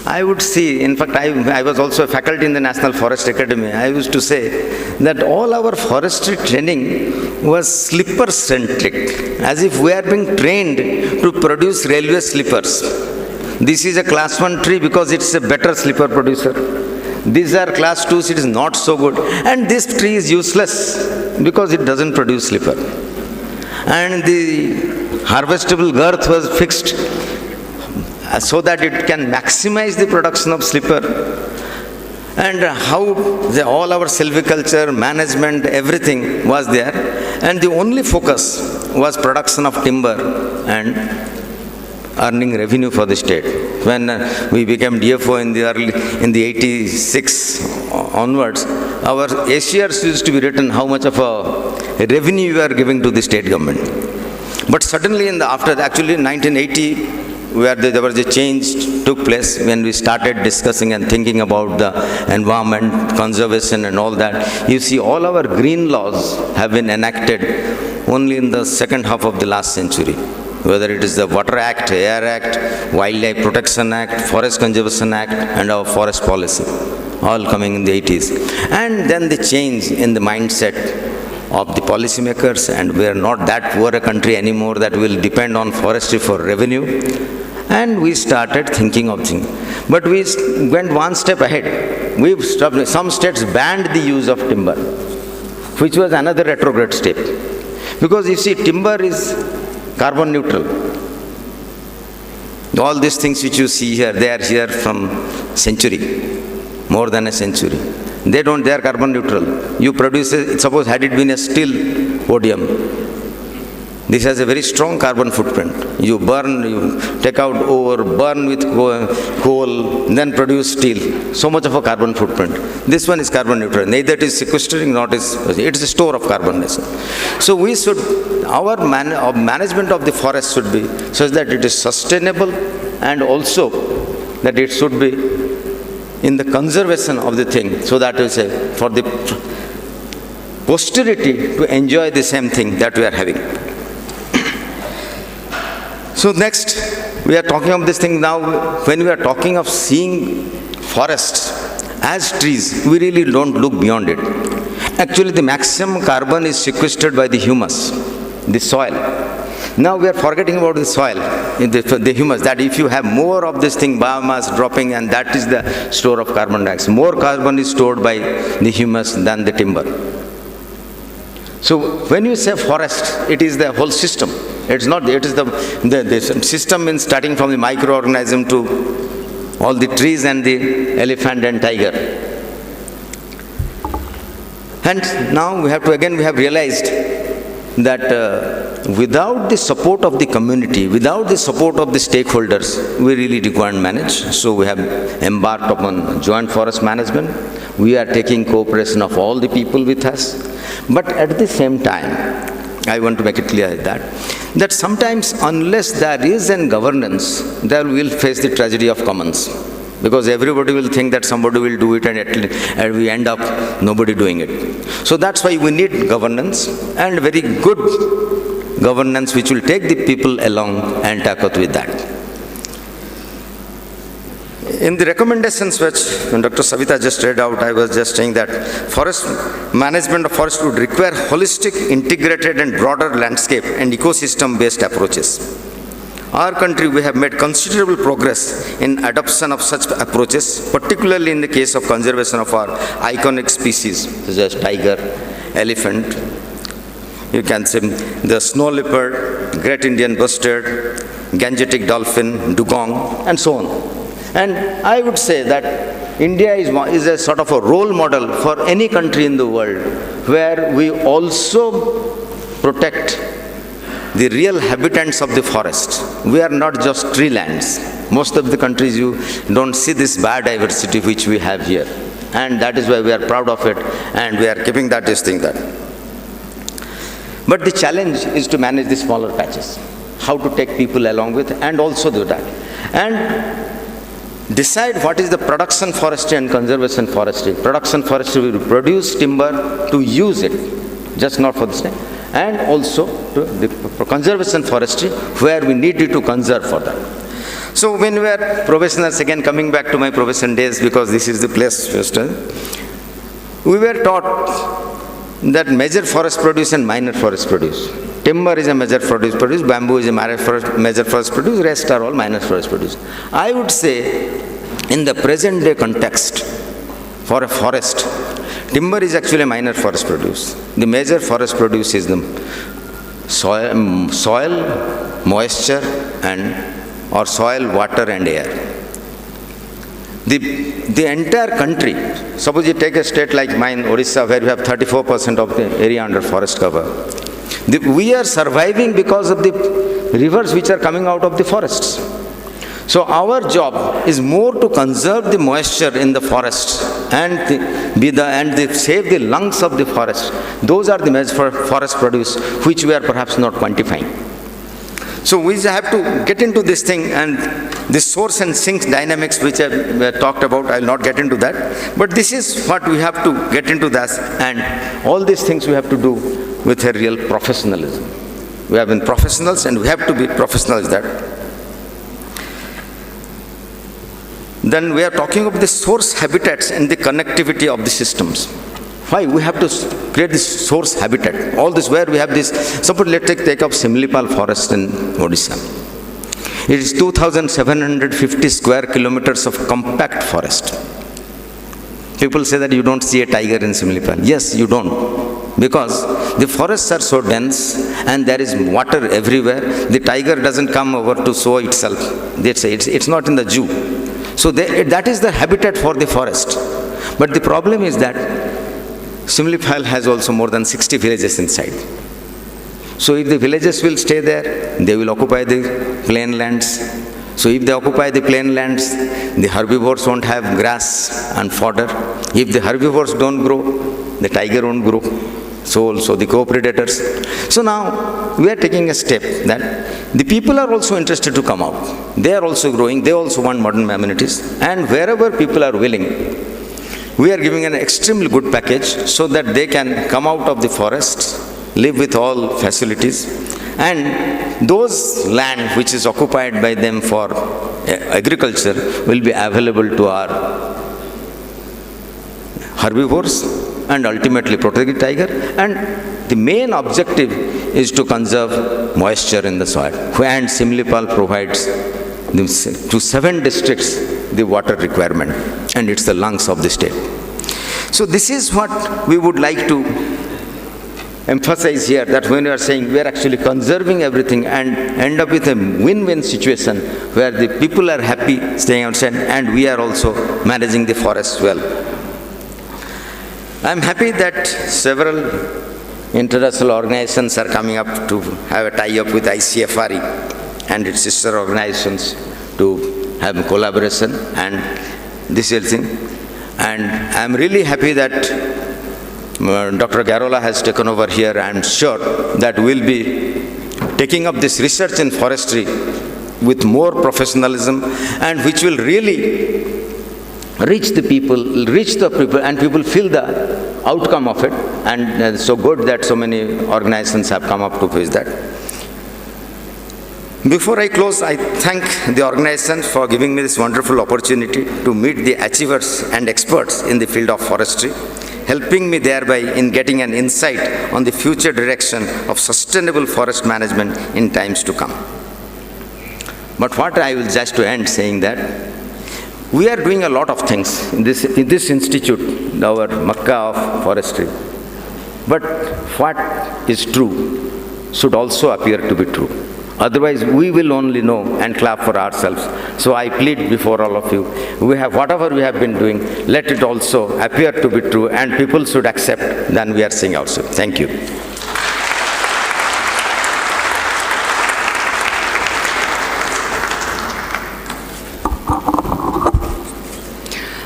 I would see, in fact, I was also a faculty in the National Forest Academy. I used to say that all our forestry training was slipper-centric, as if we are being trained to produce railway slippers. This is a class 1 tree because it's a better slipper producer. These are class 2s, it is not so good. And this tree is useless because it doesn't produce slipper. And the harvestable girth was fixed so that it can maximize the production of slipper. And how all our silviculture, management, everything was there. And the only focus was production of timber and earning revenue for the state. When we became DFO in the 86 onwards, our ACRs used to be written how much of a revenue we are giving to the state government. But suddenly actually in 1980, where there was a change took place when we started discussing and thinking about the environment, conservation and all that. You see, all our green laws have been enacted only in the second half of the last century. Whether it is the Water Act, Air Act, Wildlife Protection Act, Forest Conservation Act, and our forest policy, all coming in the 80s. And then the change in the mindset of the policymakers, and we are not that poor a country anymore that will depend on forestry for revenue. And we started thinking of things. But we went one step ahead. Some states banned the use of timber, which was another retrograde step. Because you see, timber is carbon neutral. All these things which you see here, they are here from century, more than a century. They are carbon neutral. You produce, suppose had it been a steel podium, this has a very strong carbon footprint. You burn, you take out ore, burn with coal, then produce steel. So much of a carbon footprint. This one is carbon neutral. Neither it is sequestering, nor it is a store of carbon. So we should, our management of the forest should be such that it is sustainable, and also that it should be in the conservation of the thing, so that is for the posterity to enjoy the same thing that we are having. So next, we are talking of this thing now. When we are talking of seeing forests as trees, we really don't look beyond it. Actually, the maximum carbon is sequestered by the humus, the soil. Now we are forgetting about the soil, the humus, that if you have more of this thing, biomass dropping, and that is the store of carbon dioxide. More carbon is stored by the humus than the timber. So when you say forest, it is the whole system. It's not, it is the system means starting from the microorganism to all the trees and the elephant and tiger. And now we have realized that without the support of the community, without the support of the stakeholders, we really can't manage. So we have embarked upon joint forest management. We are taking cooperation of all the people with us. But at the same time, I want to make it clear that sometimes unless there is a governance, there will face the tragedy of commons. Because everybody will think that somebody will do it, and we end up nobody doing it. So that's why we need governance, and very good governance which will take the people along and tackle with that. In the recommendations which Dr. Savita just read out, I was just saying that forest management of forest would require holistic, integrated and broader landscape and ecosystem-based approaches. Our country, we have made considerable progress in adoption of such approaches, particularly in the case of conservation of our iconic species, such as tiger, elephant, you can say the snow leopard, great Indian bustard, Gangetic dolphin, dugong, and so on. And I would say that India is a sort of a role model for any country in the world, where we also protect the real habitants of the forest. We are not just tree lands. Most of the countries, you don't see this biodiversity which we have here. And that is why we are proud of it, and we are keeping this thing there. But the challenge is to manage the smaller patches, how to take people along with, and also do that. And decide what is the production forestry and conservation forestry. Production forestry will produce timber to use it, just not for this time. And also for conservation forestry, where we need it to conserve for that. So when we are professionals, again coming back to my profession days, because this is the place, we were taught that major forest produce and minor forest produce. Timber is a major forest produce, bamboo is a major forest produce, rest are all minor forest produce. I would say, in the present day context, for a forest, timber is actually a minor forest produce. The major forest produce is the soil, moisture, or soil, water and air. The entire country, suppose you take a state like mine, Odisha, where we have 34% of the area under forest cover. We are surviving because of the rivers which are coming out of the forests. So our job is more to conserve the moisture in the forests and save the lungs of the forest. Those are the major forest produce which we are perhaps not quantifying. So we have to get into this thing, and this source and sink dynamics which I talked about, I will not get into that. But this is what we have to get into this, and all these things we have to do with a real professionalism. We have been professionals, and we have to be professionals that. Then we are talking of the source habitats and the connectivity of the systems. Why? We have to create this source habitat. All this where we have this, suppose let's take up Simlipal forest in Odisha. It is 2,750 square kilometers of compact forest. People say that you don't see a tiger in Simlipal. Yes, you don't. because the forests are so dense and there is water everywhere. The tiger doesn't come over to sow itself. It's not in the zoo. So that is the habitat for the forest. But the problem is that Simlipal has also more than 60 villages inside. So if the villages will stay there, they will occupy the plain lands. So if they occupy the plain lands, the herbivores won't have grass and fodder. If the herbivores don't grow, the tiger won't grow. So also the co-predators. So now we are taking a step that the people are also interested to come out. They are also growing. They also want modern amenities. And wherever people are willing, we are giving an extremely good package so that they can come out of the forests, live with all facilities, and those land which is occupied by them for agriculture will be available to our herbivores and ultimately protect the tiger. And the main objective is to conserve moisture in the soil. And Simlipal provides to 7 districts the water requirement, and it's the lungs of the state. So this is what we would like to emphasize here, that when you are saying we are actually conserving everything and end up with a win-win situation where the people are happy staying outside and we are also managing the forest well. I am happy that several international organizations are coming up to have a tie-up with ICFRE and its sister organizations to have a collaboration and this whole thing. And I am really happy that Dr. Garola has taken over here. I am sure that we'll be taking up this research in forestry with more professionalism and which will really reach the people, and people feel the outcome of it. And it's so good that so many organizations have come up to face that. Before I close, I thank the organizations for giving me this wonderful opportunity to meet the achievers and experts in the field of forestry, helping me thereby in getting an insight on the future direction of sustainable forest management in times to come. But what I will just to end saying that we are doing a lot of things in this institute, our Makkah of forestry. But what is true should also appear to be true. Otherwise, we will only know and clap for ourselves. So I plead before all of you, whatever we have been doing, let it also appear to be true and people should accept than we are saying also. Thank you.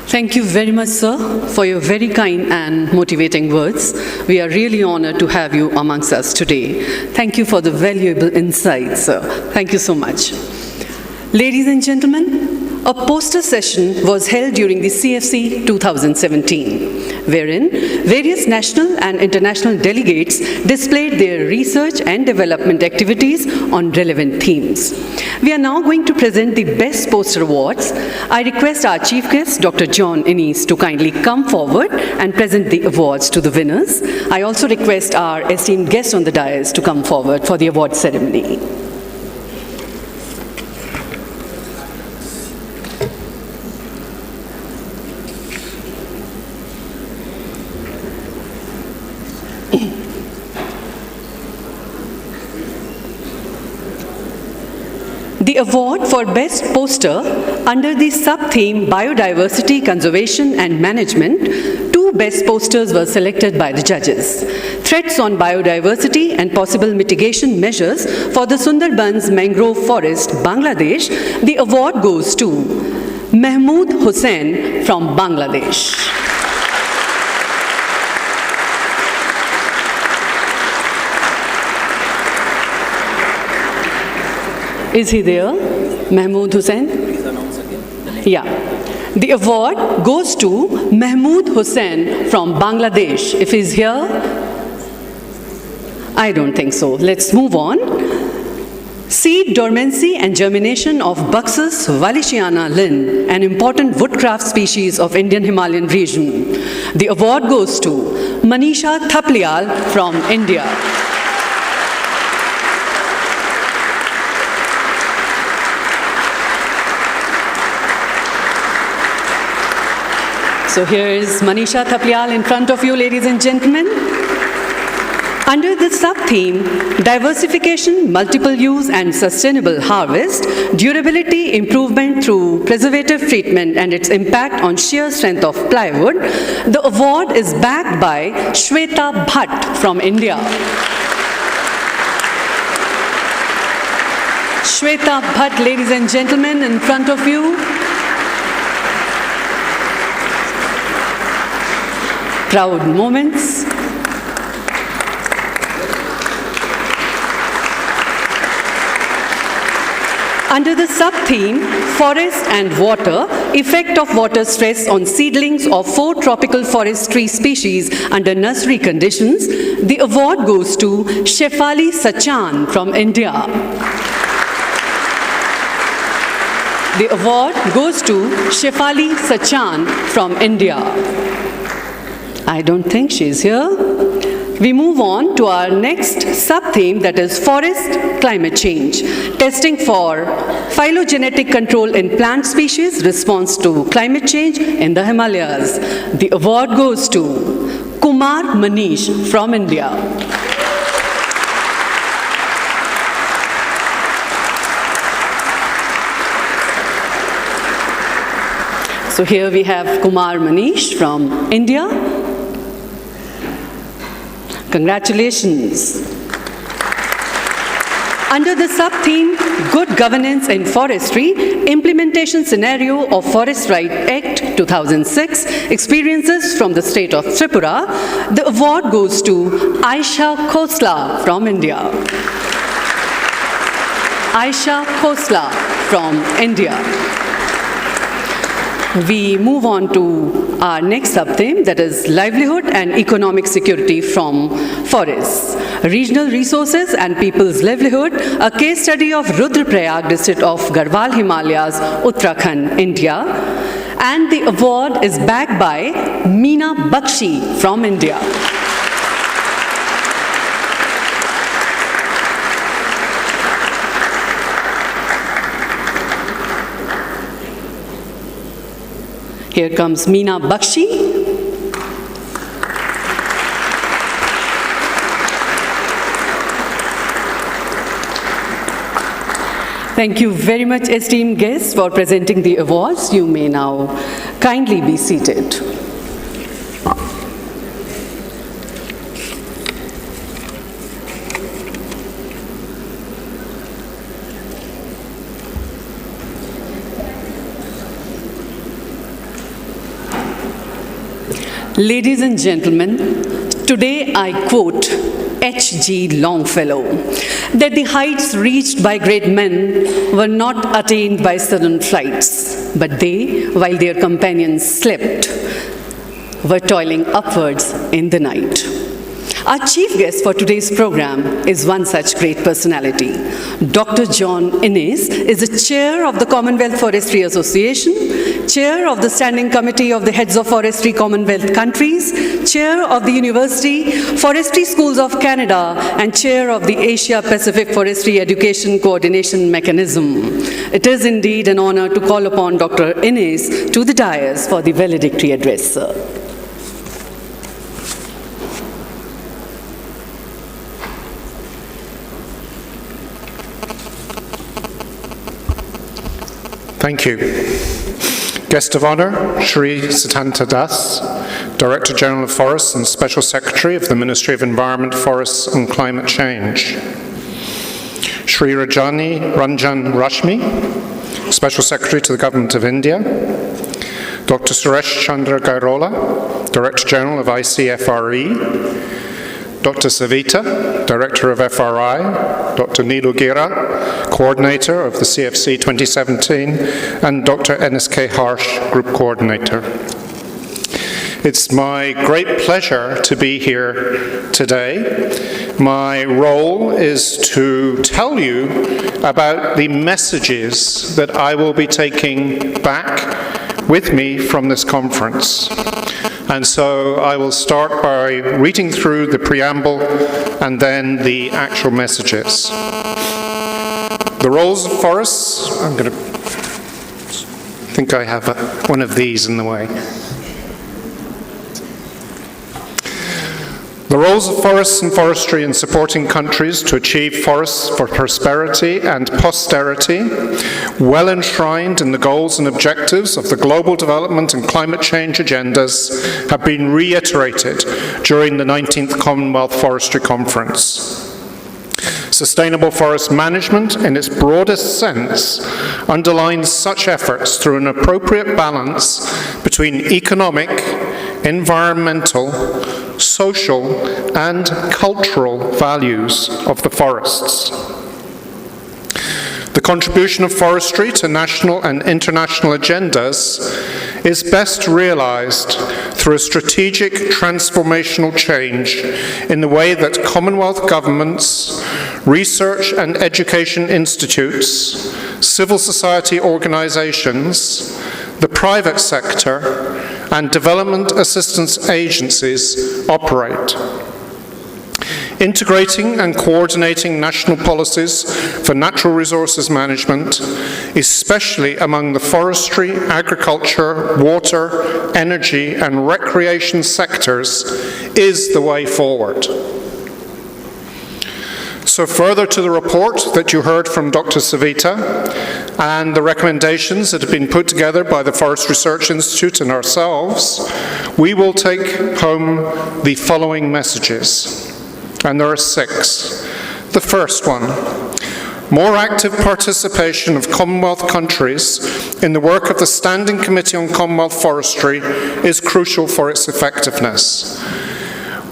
Thank you very much, sir, for your very kind and motivating words. We are really honored to have you amongst us today. Thank you for the valuable insights, sir. Thank you so much. Ladies and gentlemen, a poster session was held during the CFC 2017, wherein various national and international delegates displayed their research and development activities on relevant themes. We are now going to present the Best Poster Awards. I request our Chief Guest, Dr. John Innes, to kindly come forward and present the awards to the winners. I also request our esteemed guest on the dais to come forward for the award ceremony. The award for Best Poster under the sub-theme Biodiversity, Conservation and Management, 2 best posters were selected by the judges. Threats on biodiversity and possible mitigation measures for the Sundarbans mangrove forest, Bangladesh. The award goes to Mahmood Hussain from Bangladesh. Is he there? Mahmood Hussain? Please announce again. Yeah. The award goes to Mahmood Hussain from Bangladesh. If he's here? I don't think so. Let's move on. Seed dormancy and germination of Buxus wallichiana linn, an important woodcraft species of Indian Himalayan region. The award goes to Manisha Thaplial from India. So here is Manisha Thaplial in front of you, ladies and gentlemen. Under the sub-theme, diversification, multiple use and sustainable harvest, durability improvement through preservative treatment and its impact on shear strength of plywood, the award is backed by Shweta Bhatt from India. Shweta Bhatt, ladies and gentlemen, in front of you. Proud moments. Under the sub-theme, Forest and Water, Effect of Water Stress on Seedlings of 4 Tropical Forest Tree Species Under Nursery Conditions, the award goes to Shefali Sachan from India. The award goes to Shefali Sachan from India. I don't think she's here. We move on to our next sub-theme, that is Forest Climate Change, Testing for Phylogenetic Control in Plant Species, Response to Climate Change in the Himalayas. The award goes to Kumar Manish from India. So here we have Kumar Manish from India. Congratulations. Under the sub-theme, Good Governance in Forestry, Implementation Scenario of Forest Right Act 2006, Experiences from the State of Tripura, the award goes to Aisha Khosla from India. Aisha Khosla from India. We move on to our next sub-theme, that is Livelihood and Economic Security from Forests. Regional Resources and People's Livelihood, a case study of Rudraprayag district of Garhwal Himalayas, Uttarakhand, India. And the award is backed by Meena Bakshi from India. Here comes Meena Bakshi. Thank you very much, esteemed guests, for presenting the awards. You may now kindly be seated. Ladies and gentlemen, today I quote H.G. Longfellow, that the heights reached by great men were not attained by sudden flights, but they, while their companions slept, were toiling upwards in the night. Our chief guest for today's program is one such great personality. Dr. John Innes is the chair of the Commonwealth Forestry Association, chair of the Standing Committee of the Heads of Forestry Commonwealth Countries, chair of the University Forestry Schools of Canada, and chair of the Asia Pacific Forestry Education Coordination Mechanism. It is indeed an honor to call upon Dr. Innes to the dais for the valedictory address, sir. Thank you. Guest of Honour, Shri Sitanta Das, Director General of Forests and Special Secretary of the Ministry of Environment, Forests and Climate Change. Shri Ranjan Rashmi, Special Secretary to the Government of India. Dr. Suresh Chandra Gairola, Director General of ICFRE. Dr. Savita, Director of FRI, Dr. Nilu Gira, Coordinator of the CFC 2017, and Dr. NSK Harsh, Group Coordinator. It's my great pleasure to be here today. My role is to tell you about the messages that I will be taking back with me from this conference. And so I will start by reading through the preamble and then the actual messages. The roles of forests, I think I have one of these in the way. The roles of forests and forestry in supporting countries to achieve forests for prosperity and posterity, well enshrined in the goals and objectives of the global development and climate change agendas, have been reiterated during the 19th Commonwealth Forestry Conference. Sustainable forest management, in its broadest sense, underlines such efforts through an appropriate balance between economic, environmental, social, and cultural values of the forests. The contribution of forestry to national and international agendas is best realized through a strategic transformational change in the way that Commonwealth governments, research and education institutes, civil society organizations, the private sector, and development assistance agencies operate. Integrating and coordinating national policies for natural resources management, especially among the forestry, agriculture, water, energy, and recreation sectors, is the way forward. So further to the report that you heard from Dr. Savita and the recommendations that have been put together by the Forest Research Institute and ourselves, we will take home the following messages. And there are 6. The first one: more active participation of Commonwealth countries in the work of the Standing Committee on Commonwealth Forestry is crucial for its effectiveness.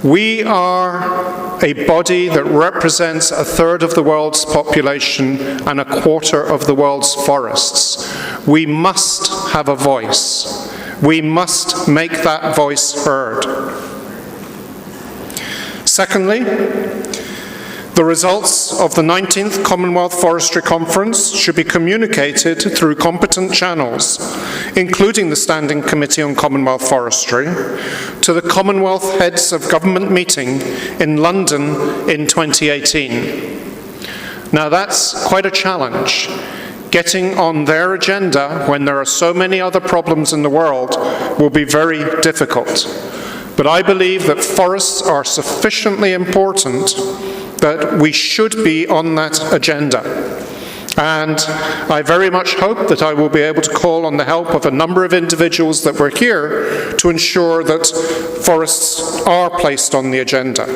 We are a body that represents 1/3 of the world's population and 1/4 of the world's forests. We must have a voice. We must make that voice heard. Secondly, the results of the 19th Commonwealth Forestry Conference should be communicated through competent channels, including the Standing Committee on Commonwealth Forestry, to the Commonwealth Heads of Government meeting in London in 2018. Now that's quite a challenge. Getting on their agenda when there are so many other problems in the world will be very difficult. But I believe that forests are sufficiently important that we should be on that agenda. And I very much hope that I will be able to call on the help of a number of individuals that were here to ensure that forests are placed on the agenda.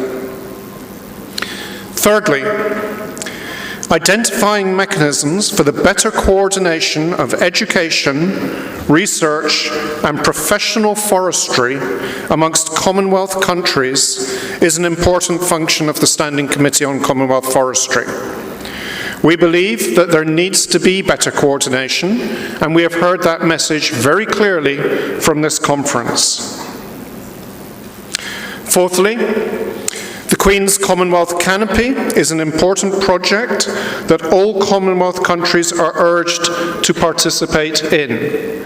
Thirdly, identifying mechanisms for the better coordination of education, research, and professional forestry amongst Commonwealth countries is an important function of the Standing Committee on Commonwealth Forestry. We believe that there needs to be better coordination, and we have heard that message very clearly from this conference. Fourthly, the Queen's Commonwealth Canopy is an important project that all Commonwealth countries are urged to participate in.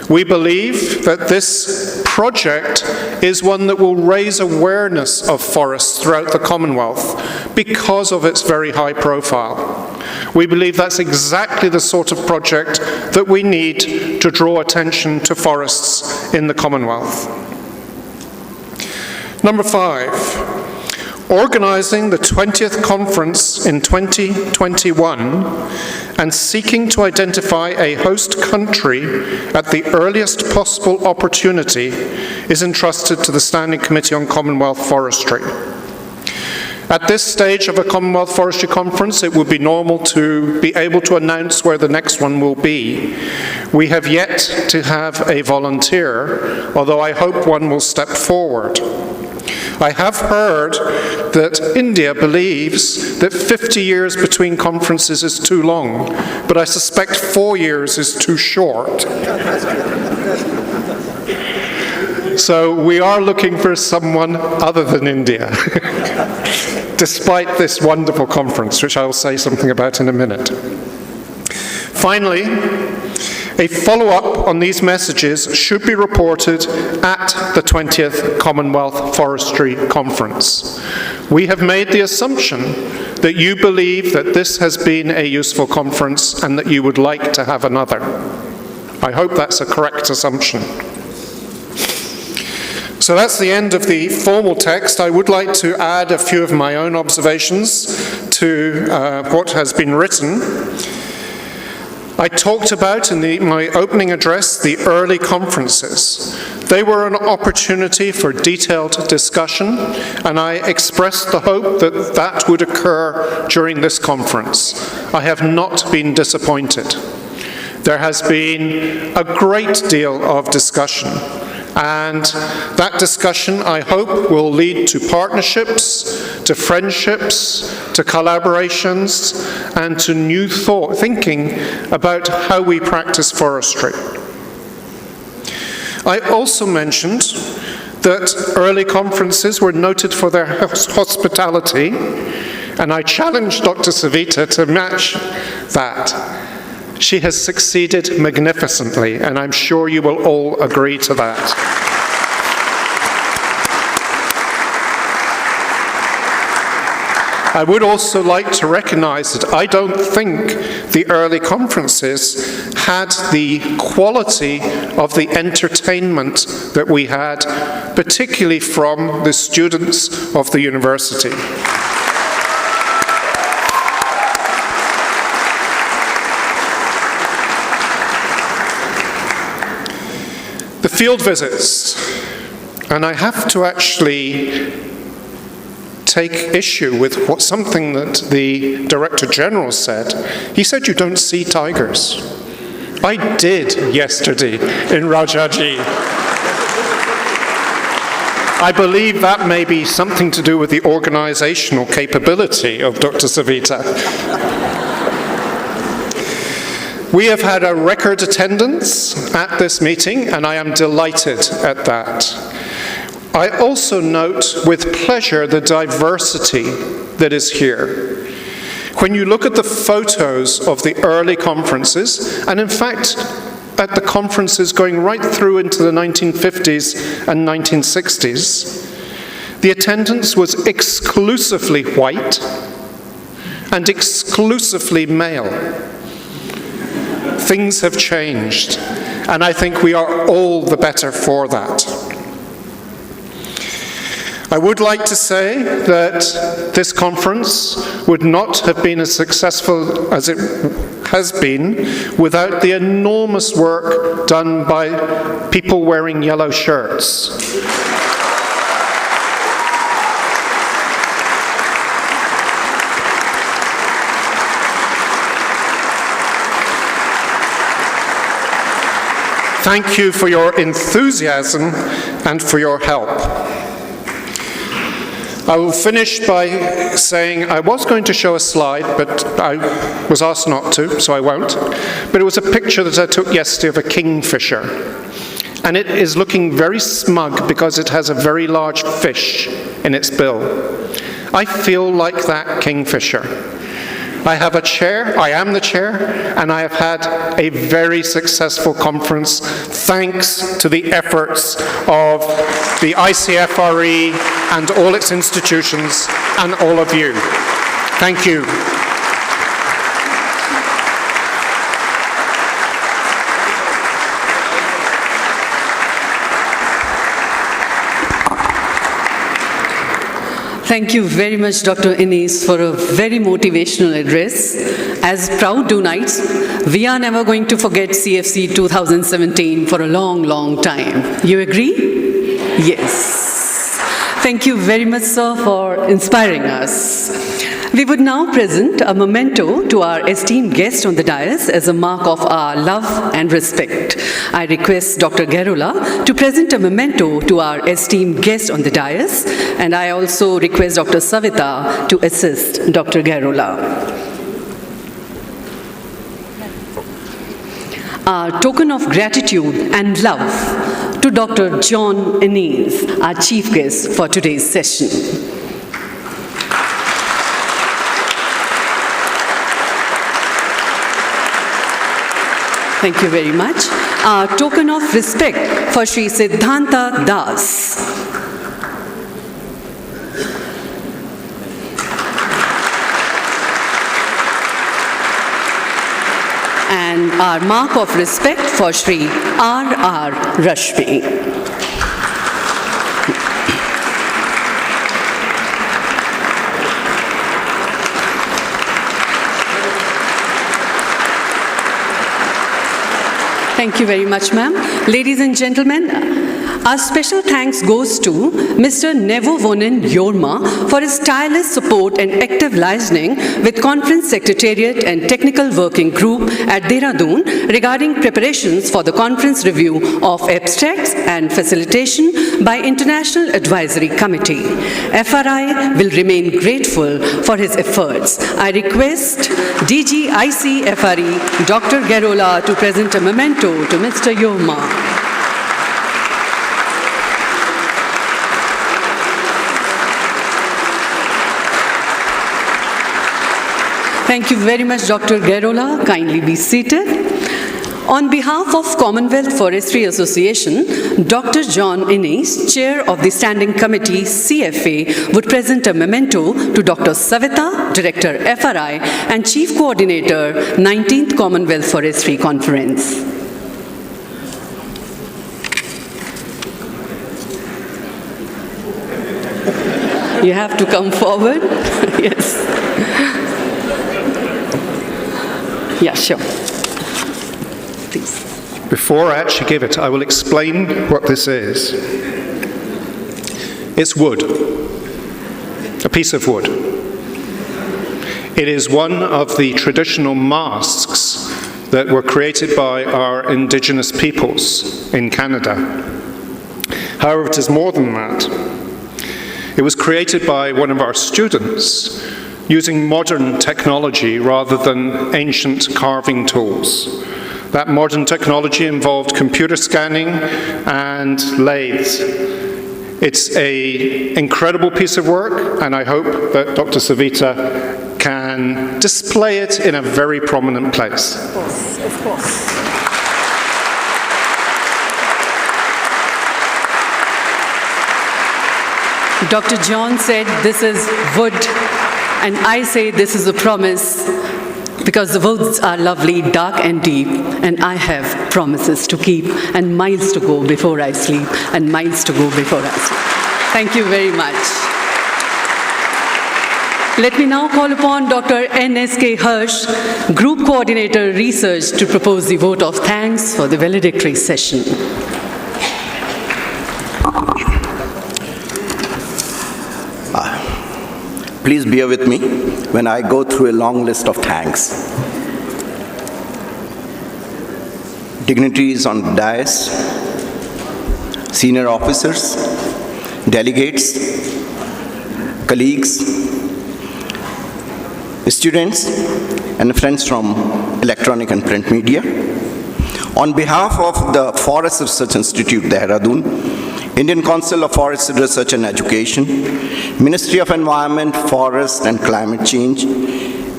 We believe that this project is one that will raise awareness of forests throughout the Commonwealth because of its very high profile. We believe that's exactly the sort of project that we need to draw attention to forests in the Commonwealth. Number 5. Organising the 20th conference in 2021 and seeking to identify a host country at the earliest possible opportunity is entrusted to the Standing Committee on Commonwealth Forestry. At this stage of a Commonwealth Forestry Conference, it would be normal to be able to announce where the next one will be. We have yet to have a volunteer, although I hope one will step forward. I have heard that India believes that 50 years between conferences is too long, but I suspect 4 years is too short. So we are looking for someone other than India, despite this wonderful conference, which I will say something about in a minute. Finally, a follow-up on these messages should be reported at the 20th Commonwealth Forestry Conference. We have made the assumption that you believe that this has been a useful conference and that you would like to have another. I hope that's a correct assumption. So that's the end of the formal text. I would like to add a few of my own observations to what has been written. I talked about in my opening address the early conferences. They were an opportunity for detailed discussion, and I expressed the hope that that would occur during this conference. I have not been disappointed. There has been a great deal of discussion, and that discussion, I hope, will lead to partnerships, to friendships, to collaborations, and to new thinking about how we practice forestry. I also mentioned that early conferences were noted for their hospitality, and I challenged Dr. Savita to match that. She has succeeded magnificently, and I'm sure you will all agree to that. I would also like to recognize that I don't think the early conferences had the quality of the entertainment that we had, particularly from the students of the university. The field visits, and I have to actually take issue with something that the Director General said. He said you don't see tigers. I did yesterday in Rajaji. I believe that may be something to do with the organizational capability of Dr. Savita. We have had a record attendance at this meeting, and I am delighted at that. I also note with pleasure the diversity that is here. When you look at the photos of the early conferences, and in fact, at the conferences going right through into the 1950s and 1960s, the attendance was exclusively white and exclusively male. Things have changed, and I think we are all the better for that. I would like to say that this conference would not have been as successful as it has been without the enormous work done by people wearing yellow shirts. Thank you for your enthusiasm and for your help. I will finish by saying I was going to show a slide, but I was asked not to, so I won't. But it was a picture that I took yesterday of a kingfisher. And it is looking very smug because it has a very large fish in its bill. I feel like that kingfisher. I have a chair, I am the chair, and I have had a very successful conference thanks to the efforts of the ICFRE and all its institutions and all of you. Thank you. Thank you very much, Dr. Innes, for a very motivational address. As proud Dunites, we are never going to forget CFC 2017 for a long, long time. You agree? Yes. Thank you very much, sir, for inspiring us. We would now present a memento to our esteemed guest on the dais as a mark of our love and respect. I request Dr. Garola to present a memento to our esteemed guest on the dais, and I also request Dr. Savita to assist Dr. Garola. A token of gratitude and love to Dr. John Innes, our chief guest for today's session. Thank you very much. A token of respect for Sri Siddhanta Das. And our mark of respect for Sri R.R. Rashmi. Thank you very much, ma'am. Ladies and gentlemen, our special thanks goes to Mr. Nevovonen Yorma for his tireless support and active listening with Conference Secretariat and Technical Working Group at Dehradun regarding preparations for the conference review of abstracts and facilitation by International Advisory Committee. FRI will remain grateful for his efforts. I request DG ICFRE Dr. Gerola to present a memento to Mr. Yorma. Thank you very much, Dr. Gerola. Kindly be seated. On behalf of Commonwealth Forestry Association, Dr. John Innes, Chair of the Standing Committee, CFA, would present a memento to Dr. Savita, Director, FRI, and Chief Coordinator, 19th Commonwealth Forestry Conference. You have to come forward. Yes. Yeah, sure. Please. Before I actually give it, I will explain what this is. It's wood, a piece of wood. It is one of the traditional masks that were created by our indigenous peoples in Canada. However, it is more than that. It was created by one of our students using modern technology rather than ancient carving tools. That modern technology involved computer scanning and lathes. It's an incredible piece of work, and I hope that Dr. Savita can display it in a very prominent place. Of course, of course. Dr. John said this is wood, and I say this is a promise, because the woods are lovely, dark and deep, and I have promises to keep, and miles to go before I sleep, and miles to go before I sleep. Thank you very much. Let me now call upon Dr. N.S.K. Hirsch, Group Coordinator Research, to propose the vote of thanks for the valedictory session. Please bear with me when I go through a long list of thanks. Dignitaries on the dais, senior officers, delegates, colleagues, students, and friends from electronic and print media. On behalf of the Forest Research Institute, Dehradun, Indian Council of Forest Research and Education, Ministry of Environment, Forest and Climate Change,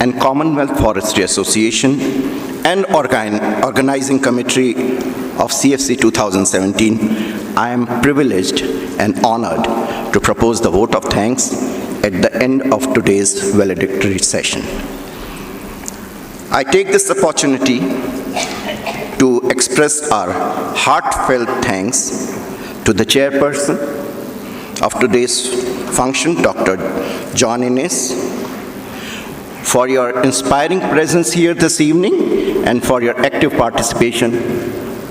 and Commonwealth Forestry Association, and Organizing Committee of CFC 2017, I am privileged and honored to propose the vote of thanks at the end of today's valedictory session. I take this opportunity to express our heartfelt thanks to the chairperson of today's function, Dr. John Innes, for your inspiring presence here this evening and for your active participation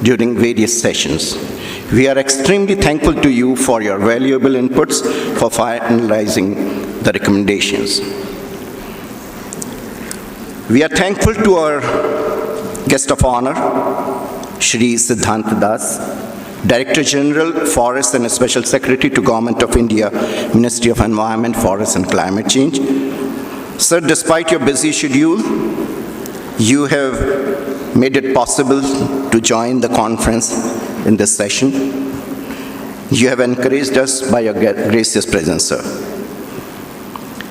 during various sessions. We are extremely thankful to you for your valuable inputs for finalizing the recommendations. We are thankful to our guest of honor, Shri Siddhanta Das, Director General, Forest and Special Secretary to Government of India, Ministry of Environment, Forest and Climate Change. Sir, despite your busy schedule, you have made it possible to join the conference in this session. You have encouraged us by your gracious presence, sir.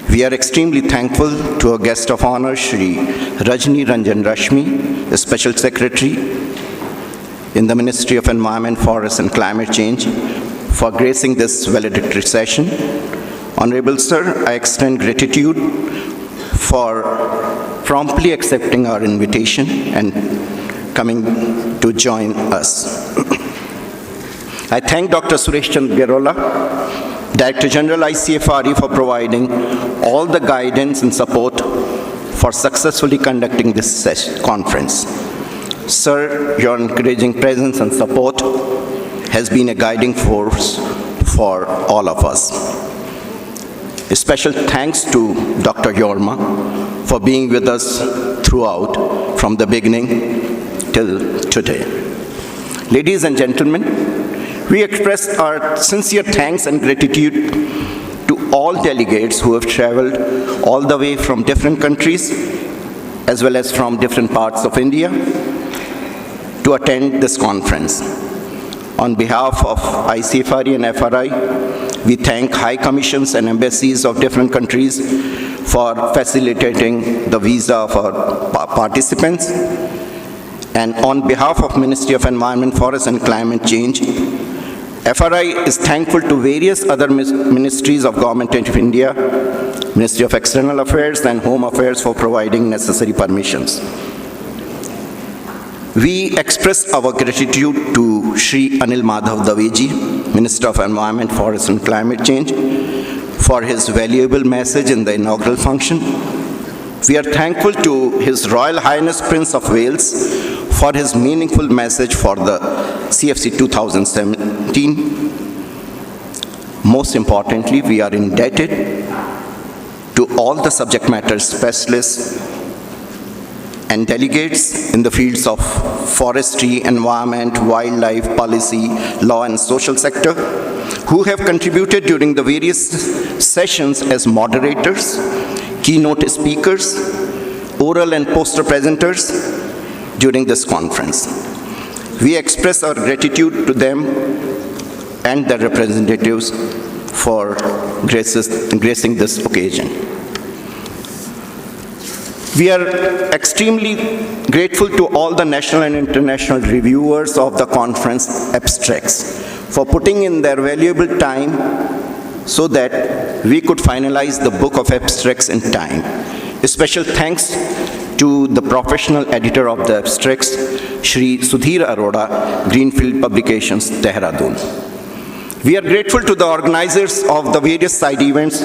We are extremely thankful to our guest of honor, Shri Rajni Ranjan Rashmi, the Special Secretary in the Ministry of Environment, Forest and Climate Change, for gracing this valedictory session. Honorable Sir, I extend gratitude for promptly accepting our invitation and coming to join us. I thank Dr. Suresh Chandra Gerola, Director General ICFRE, for providing all the guidance and support for successfully conducting this conference. Sir, your encouraging presence and support has been a guiding force for all of us. A special thanks to Dr. Yorma for being with us throughout, from the beginning till today. Ladies and gentlemen, we express our sincere thanks and gratitude to all delegates who have traveled all the way from different countries as well as from different parts of India to attend this conference. On behalf of ICFRE and FRI, we thank high commissions and embassies of different countries for facilitating the visa of our participants. And on behalf of Ministry of Environment, Forest and Climate Change, FRI is thankful to various other ministries of Government of India, Ministry of External Affairs and Home Affairs for providing necessary permissions. We express our gratitude to Shri Anil Madhav Daveji, Minister of Environment, Forest and Climate Change, for his valuable message in the inaugural function. We are thankful to His Royal Highness Prince of Wales for his meaningful message for the CFC 2017. Most importantly, we are indebted to all the subject matter specialists and delegates in the fields of forestry, environment, wildlife, policy, law, and social sector, who have contributed during the various sessions as moderators, keynote speakers, oral and poster presenters during this conference. We express our gratitude to them and their representatives for gracing this occasion. We are extremely grateful to all the national and international reviewers of the conference abstracts for putting in their valuable time so that we could finalize the book of abstracts in time. A special thanks to the professional editor of the abstracts, Shri Sudhir Arora, Greenfield Publications, Dehradun. We are grateful to the organizers of the various side events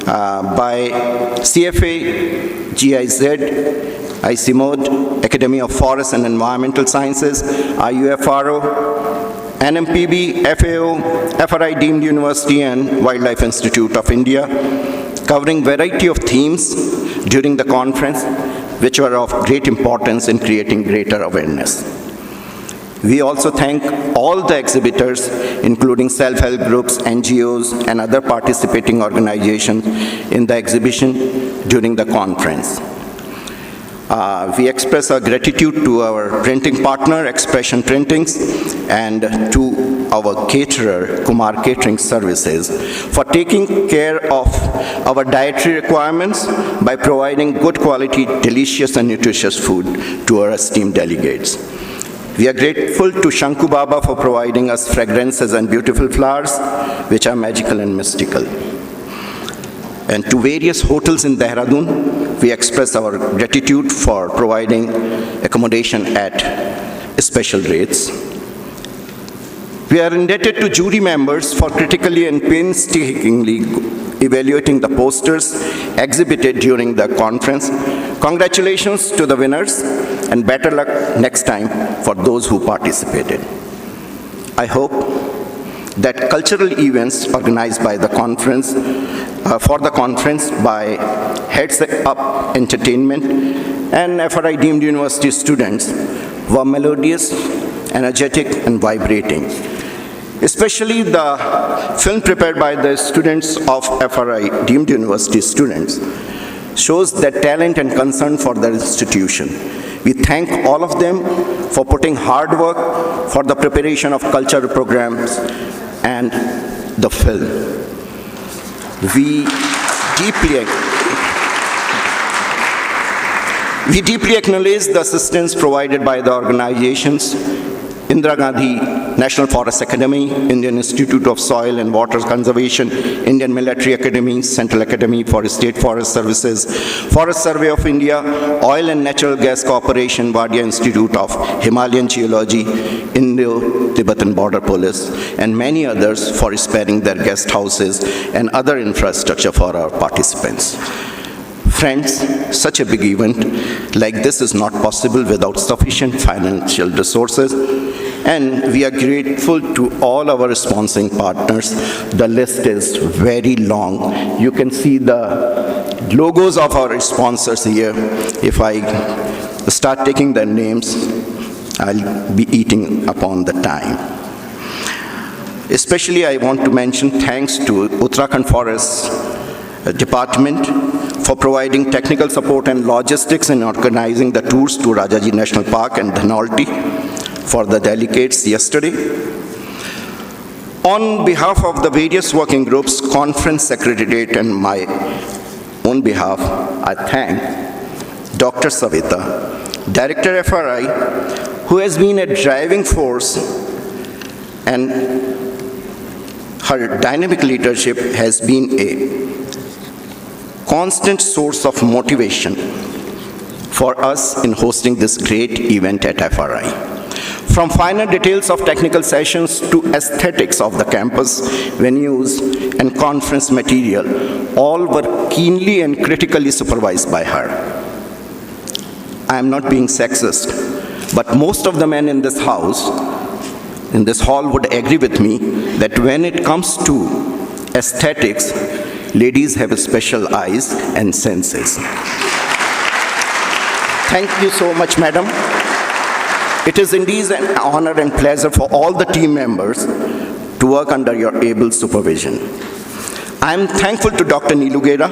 by CFA, GIZ, ICMOD, Academy of Forest and Environmental Sciences, IUFRO, NMPB, FAO, FRI Deemed University and Wildlife Institute of India, covering variety of themes during the conference, which were of great importance in creating greater awareness. We also thank all the exhibitors, including self-help groups, NGOs, and other participating organizations in the exhibition during the conference. We express our gratitude to our printing partner, Expression Printings, and to our caterer, Kumar Catering Services, for taking care of our dietary requirements by providing good quality, delicious and nutritious food to our esteemed delegates. We are grateful to Shanku Baba for providing us fragrances and beautiful flowers, which are magical and mystical. And to various hotels in Dehradun, we express our gratitude for providing accommodation at special rates. We are indebted to jury members for critically and painstakingly evaluating the posters exhibited during the conference. Congratulations to the winners and better luck next time for those who participated. I hope that cultural events organized by the conference, by Heads Up Entertainment and FRI Deemed University students were melodious, energetic, and vibrating. Especially the film prepared by the students of FRI Deemed University students shows their talent and concern for their institution. We thank all of them for putting hard work for the preparation of cultural programs and the film. We deeply acknowledge the assistance provided by the organizations Indira Gandhi National Forest Academy, Indian Institute of Soil and Water Conservation, Indian Military Academy, Central Academy for State Forest Services, Forest Survey of India, Oil and Natural Gas Corporation, Wadia Institute of Himalayan Geology, Indo-Tibetan Border Police, and many others for sparing their guest houses and other infrastructure for our participants. Friends, such a big event like this is not possible without sufficient financial resources, and we are grateful to all our sponsoring partners. The list is very long. You can see the logos of our sponsors here. If I start taking their names, I'll be eating upon the time. Especially I want to mention thanks to Uttarakhand Forest Department for providing technical support and logistics in organizing the tours to Rajaji National Park and Dhanolti for the delegates yesterday. On behalf of the various working groups, conference secretariat, and my own behalf, I thank Dr. Savita, Director FRI, who has been a driving force, and her dynamic leadership has been a constant source of motivation for us in hosting this great event at FRI. From finer details of technical sessions to aesthetics of the campus, venues, and conference material, all were keenly and critically supervised by her. I am not being sexist, but most of the men in this house, in this hall, would agree with me that when it comes to aesthetics, ladies have special eyes and senses. Thank you so much, madam. It is indeed an honor and pleasure for all the team members to work under your able supervision. I am thankful to Dr. Neelu Gera,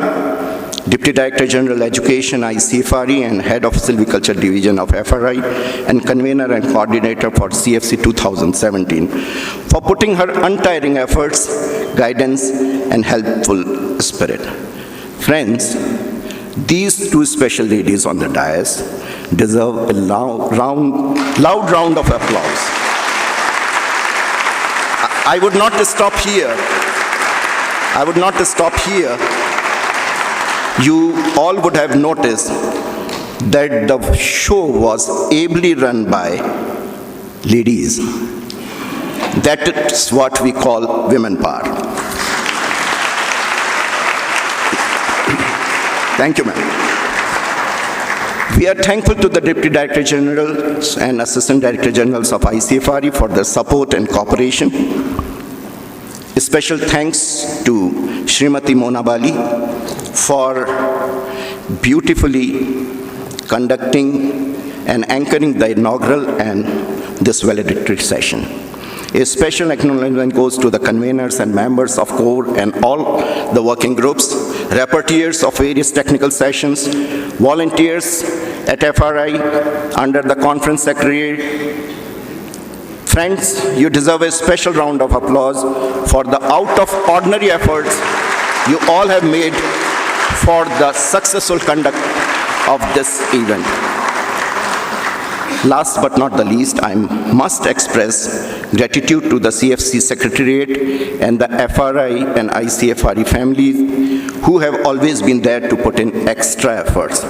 Deputy Director General Education, ICFRE, and Head of Silviculture Division of FRI, and Convener and Coordinator for CFC 2017, for putting her untiring efforts, guidance, and helpful spirit. Friends, these two special ladies on the dais deserve a loud round of applause. I would not stop here. You all would have noticed that the show was ably run by ladies. That is what we call women power. Thank you, ma'am. We are thankful to the Deputy Director Generals and Assistant Director Generals of ICFRE for their support and cooperation. A special thanks to Srimati Mona Bali for beautifully conducting and anchoring the inaugural and this valedictory session. A special acknowledgement goes to the conveners and members of CORE and all the working groups, rapporteurs of various technical sessions, volunteers at FRI under the conference secretariat. Friends, you deserve a special round of applause for the out-of-ordinary efforts you all have made for the successful conduct of this event. Last but not the least, I must express gratitude to the CFC Secretariat and the FRI and ICFRE families who have always been there to put in extra efforts.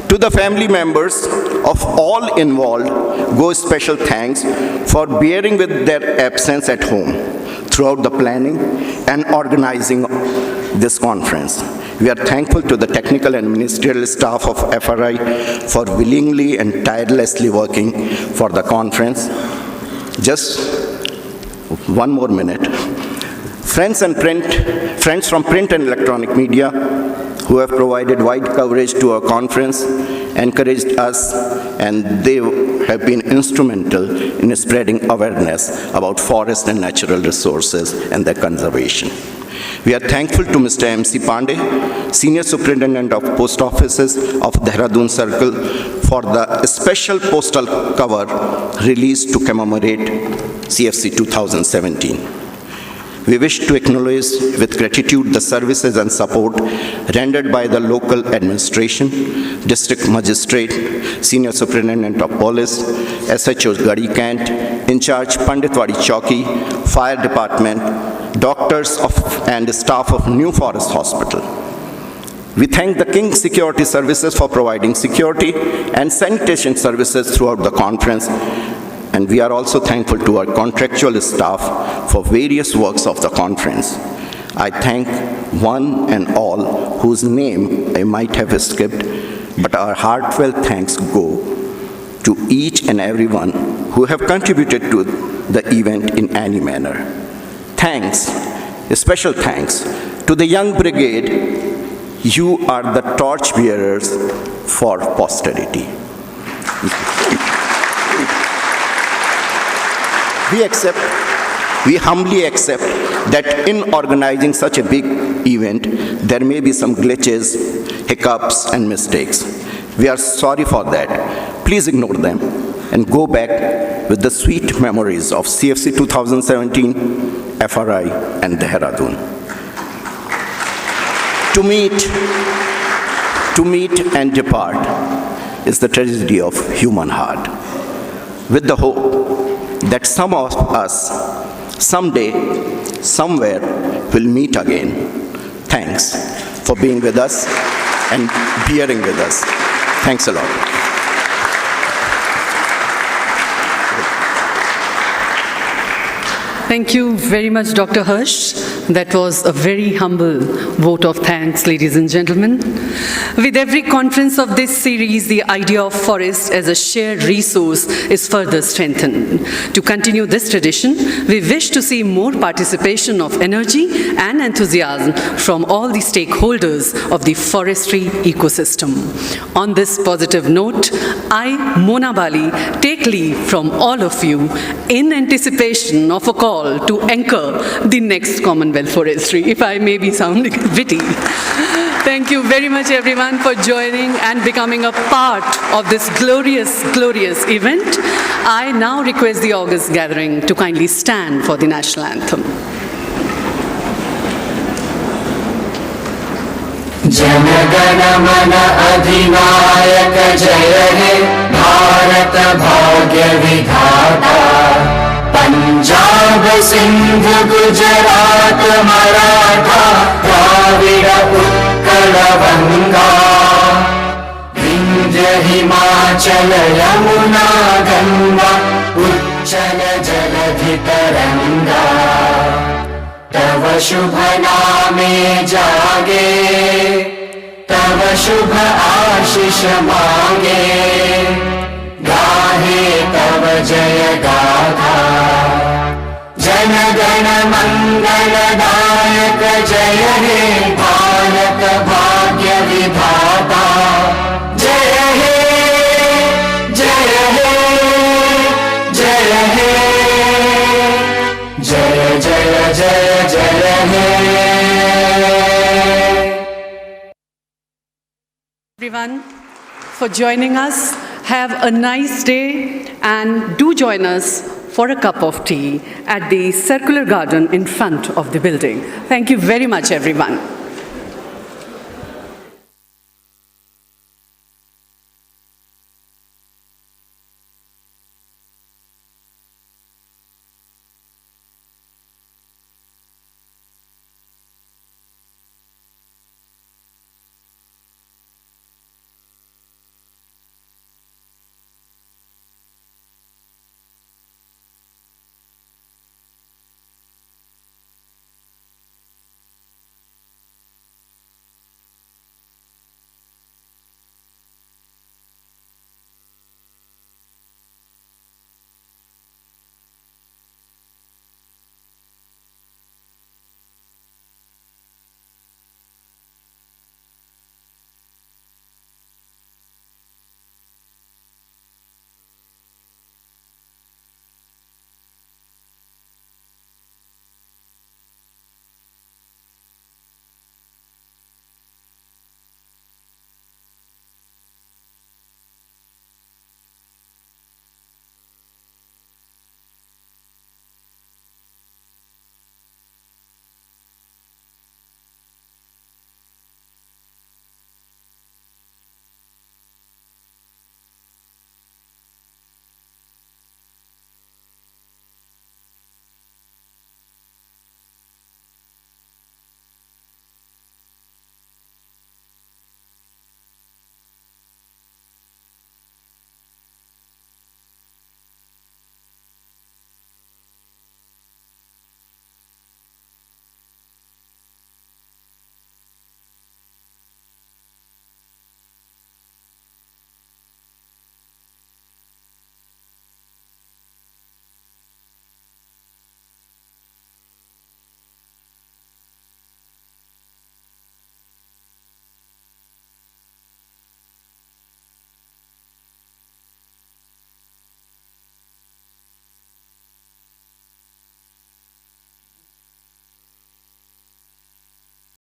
To the family members of all involved, go special thanks for bearing with their absence at home throughout the planning and organizing this conference. We are thankful to the technical and ministerial staff of FRI for willingly and tirelessly working for the conference. Just one more minute. Friends from print and electronic media who have provided wide coverage to our conference, encouraged us, and they have been instrumental in spreading awareness about forest and natural resources and their conservation. We are thankful to Mr. M.C. Pandey, Senior Superintendent of Post Offices of Dehradun Circle, for the special postal cover released to commemorate CFC 2017. We wish to acknowledge with gratitude the services and support rendered by the local administration, district magistrate, senior superintendent of police, SHO Gadi Kant, in charge Panditwadi Chowki, fire department, doctors and staff of New Forest Hospital. We thank the King Security Services for providing security and sanitation services throughout the conference. And we are also thankful to our contractual staff for various works of the conference. I thank one and all whose name I might have skipped, but our heartfelt thanks go to each and everyone who have contributed to the event in any manner. Thanks, a special thanks to the young brigade. You are the torchbearers for posterity. We humbly accept that in organizing such a big event, there may be some glitches, hiccups, and mistakes. We are sorry for that. Please ignore them and go back with the sweet memories of CFC 2017, FRI, and Dehradun. To meet and depart is the tragedy of human heart, with the hope that some of us, someday, somewhere, will meet again. Thanks for being with us and bearing with us. Thanks a lot. Thank you very much, Dr. Harsh. That was a very humble vote of thanks, ladies and gentlemen. With every conference of this series, the idea of forest as a shared resource is further strengthened. To continue this tradition, we wish to see more participation of energy and enthusiasm from all the stakeholders of the forestry ecosystem. On this positive note, I, Mona Bali, take leave from all of you in anticipation of a call to anchor the next Commonwealth Forestry, if I may be sounding witty. Thank you very much, everyone, for joining and becoming a part of this glorious, glorious event. I now request the August gathering to kindly stand for the national anthem. Jana Gana मन अधिनायक जय हे भारत भाग्य विधाता पंजाब सिंध गुजरात मराठा द्राविड़ उत्कल गंगा विंध्य हिमाचल यमुना गंगा उच्चल जलधि तरंगा तव शुभ नामे जागे तव शुभ आशीष मांगे गाहे तव जय गाथा जन गण मंगल दायक जय हे भारत भाग्य विधाता जय हे जय हे जय हे जय जय जय जय हे Everyone, for joining us. Have a nice day and do join us for a cup of tea at the circular garden in front of the building. Thank you very much, everyone.